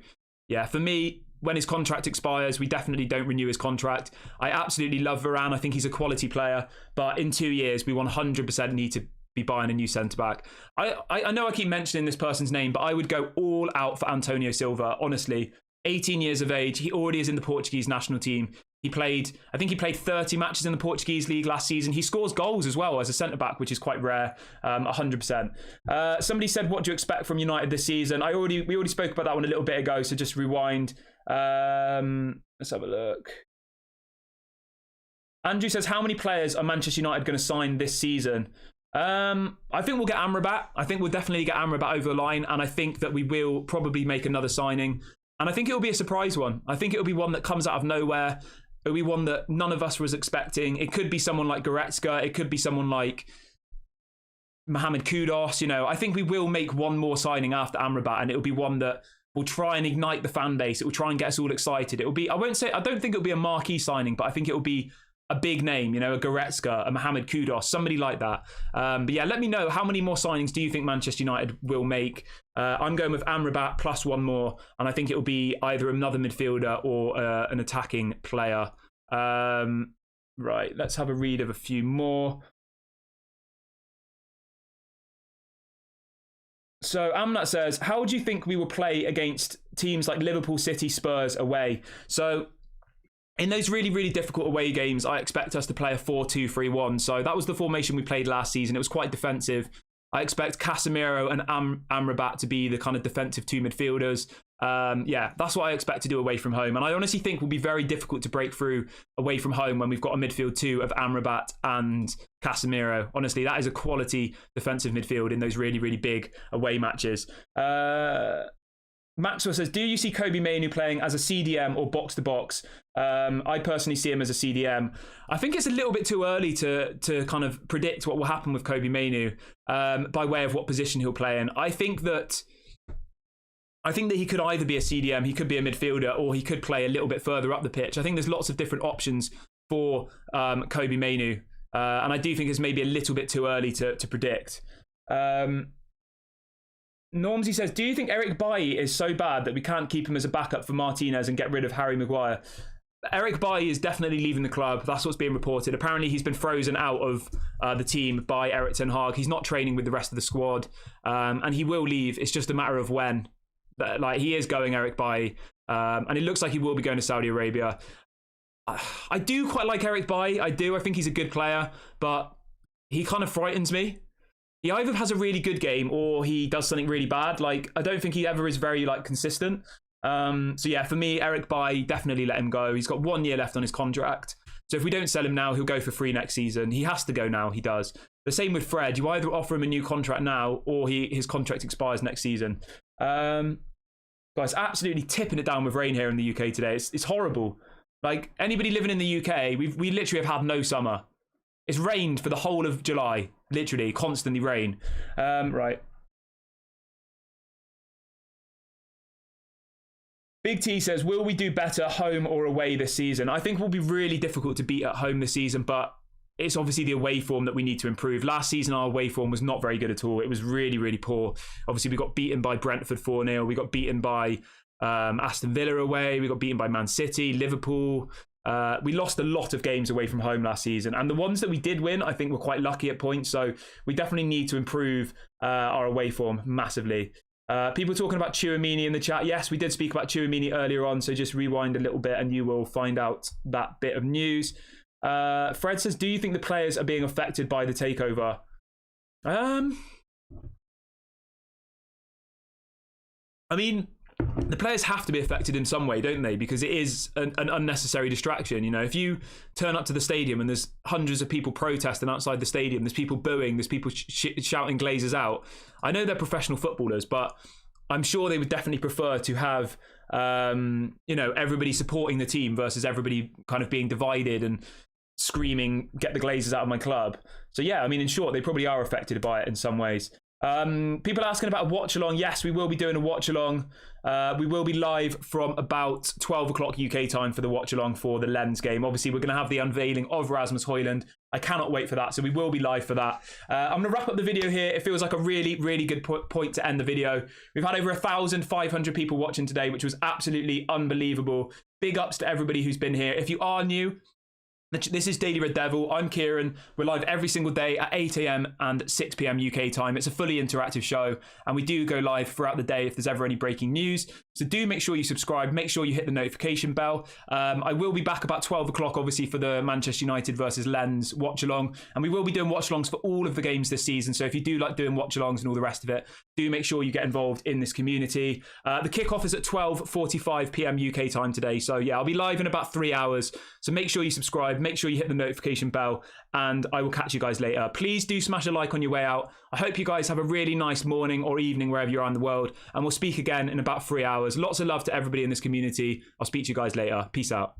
yeah, for me, when his contract expires, we definitely don't renew his contract. I absolutely love Varane. I think he's a quality player. But in 2 years, we 100% need to be buying a new centre-back. I know I keep mentioning this person's name, but I would go all out for Antonio Silva, honestly. 18 years of age. He already is in the Portuguese national team. I think he played 30 matches in the Portuguese league last season. He scores goals as well as a centre-back, which is quite rare, 100%. Somebody said, what do you expect from United this season? We already spoke about that one a little bit ago, so just rewind. Let's have a look. Andrew says, how many players are Manchester United going to sign this season? I think we'll get Amrabat. I think we'll definitely get Amrabat over the line, and I think that we will probably make another signing. And I think it'll be a surprise one. I think it'll be one that comes out of nowhere. It'll be one that none of us was expecting. It could be someone like Goretzka. It could be someone like Mohamed Kudus. You know, I think we will make one more signing after Amrabat, and it'll be one that will try and ignite the fan base. It will try and get us all excited. It will be, I don't think it'll be a marquee signing, but I think it will be a big name, you know, a Goretzka, a Mohamed Kudus, somebody like that. But yeah, let me know, how many more signings do you think Manchester United will make? I'm going with Amrabat plus one more, and I think it will be either another midfielder or an attacking player. Right, let's have a read of a few more. So Amnat says, how do you think we will play against teams like Liverpool, City, Spurs away? So in those really, really difficult away games, I expect us to play a 4-2-3-1. So that was the formation we played last season. It was quite defensive. I expect Casemiro and Amrabat to be the kind of defensive 2 midfielders. Yeah, that's what I expect to do away from home. And I honestly think will be very difficult to break through away from home when we've got a midfield 2 of Amrabat and Casemiro. Honestly, that is a quality defensive midfield in those really, really big away matches. Maxwell says, do you see Kobbie Mainoo playing as a CDM or box-to-box? I personally see him as a CDM. I think it's a little bit too early to kind of predict what will happen with Kobbie Mainoo by way of what position he'll play in. I think that he could either be a CDM, he could be a midfielder, or he could play a little bit further up the pitch. I think there's lots of different options for Kobbie Mainoo. And I do think it's maybe a little bit too early to predict. Normsy says, do you think Eric Bailly is so bad that we can't keep him as a backup for Martinez and get rid of Harry Maguire? Eric Bailly is definitely leaving the club. That's what's being reported. Apparently, he's been frozen out of the team by Erik ten Hag. He's not training with the rest of the squad, and he will leave. It's just a matter of when. Like, he is going, Eric Bailly, and it looks like he will be going to Saudi Arabia. I do quite like Eric Bailly. I do. I think he's a good player, but he kind of frightens me. He either has a really good game or he does something really bad. Like, I don't think he ever is very like consistent. So yeah, for me, Eric Bailly, definitely let him go. He's got 1 year left on his contract. So if we don't sell him now, he'll go for free next season. He has to go now. He does. The same with Fred. You either offer him a new contract now or his contract expires next season. Guys, absolutely tipping it down with rain here in the UK today. It's horrible. Like, anybody living in the UK, we literally have had no summer. It's rained for the whole of July. Literally, constantly rain. Right. Big T says, will we do better home or away this season? I think it will be really difficult to beat at home this season, but it's obviously the away form that we need to improve. Last season, our away form was not very good at all. It was really, really poor. Obviously, we got beaten by Brentford 4-0. We got beaten by Aston Villa away. We got beaten by Man City, Liverpool. We lost a lot of games away from home last season. And the ones that we did win, I think we're quite lucky at points. So we definitely need to improve our away form massively. People talking about Tchouaméni in the chat. Yes, we did speak about Tchouaméni earlier on. So just rewind a little bit and you will find out that bit of news. Fred says, do you think the players are being affected by the takeover? I mean, the players have to be affected in some way, don't they? Because it is an unnecessary distraction. You know, if you turn up to the stadium and there's hundreds of people protesting outside the stadium, there's people booing, there's people shouting Glazers out. I know they're professional footballers, but I'm sure they would definitely prefer to have, you know, everybody supporting the team versus everybody kind of being divided and screaming, get the Glazers out of my club. So yeah, I mean, in short, they probably are affected by it in some ways. People asking about a watch along. Yes, we will be doing a watch along. We will be live from about 12 o'clock UK time for the watch along for the Lens game. Obviously, we're going to have the unveiling of Rasmus Hojlund. I cannot wait for that. So we will be live for that. I'm going to wrap up the video here. It feels like a really, really good point to end the video. We've had over 1,500 people watching today, which was absolutely unbelievable. Big ups to everybody who's been here. If you are new, this is Daily Red Devil. I'm Kieran. We're live every single day at 8 a.m. and 6 p.m. UK time. It's a fully interactive show, and we do go live throughout the day if there's ever any breaking news. So do make sure you subscribe. Make sure you hit the notification bell. I will be back about 12 o'clock, obviously, for the Manchester United versus Lens watch-along. And we will be doing watch-alongs for all of the games this season. So if you do like doing watch-alongs and all the rest of it, do make sure you get involved in this community. The kickoff is at 12:45 p.m. UK time today. So yeah, I'll be live in about 3 hours. So make sure you subscribe. Make sure you hit the notification bell, and I will catch you guys later. Please do smash a like on your way out. I hope you guys have a really nice morning or evening wherever you are in the world, and we'll speak again in about 3 hours. Lots of love to everybody in this community. I'll speak to you guys later. Peace out.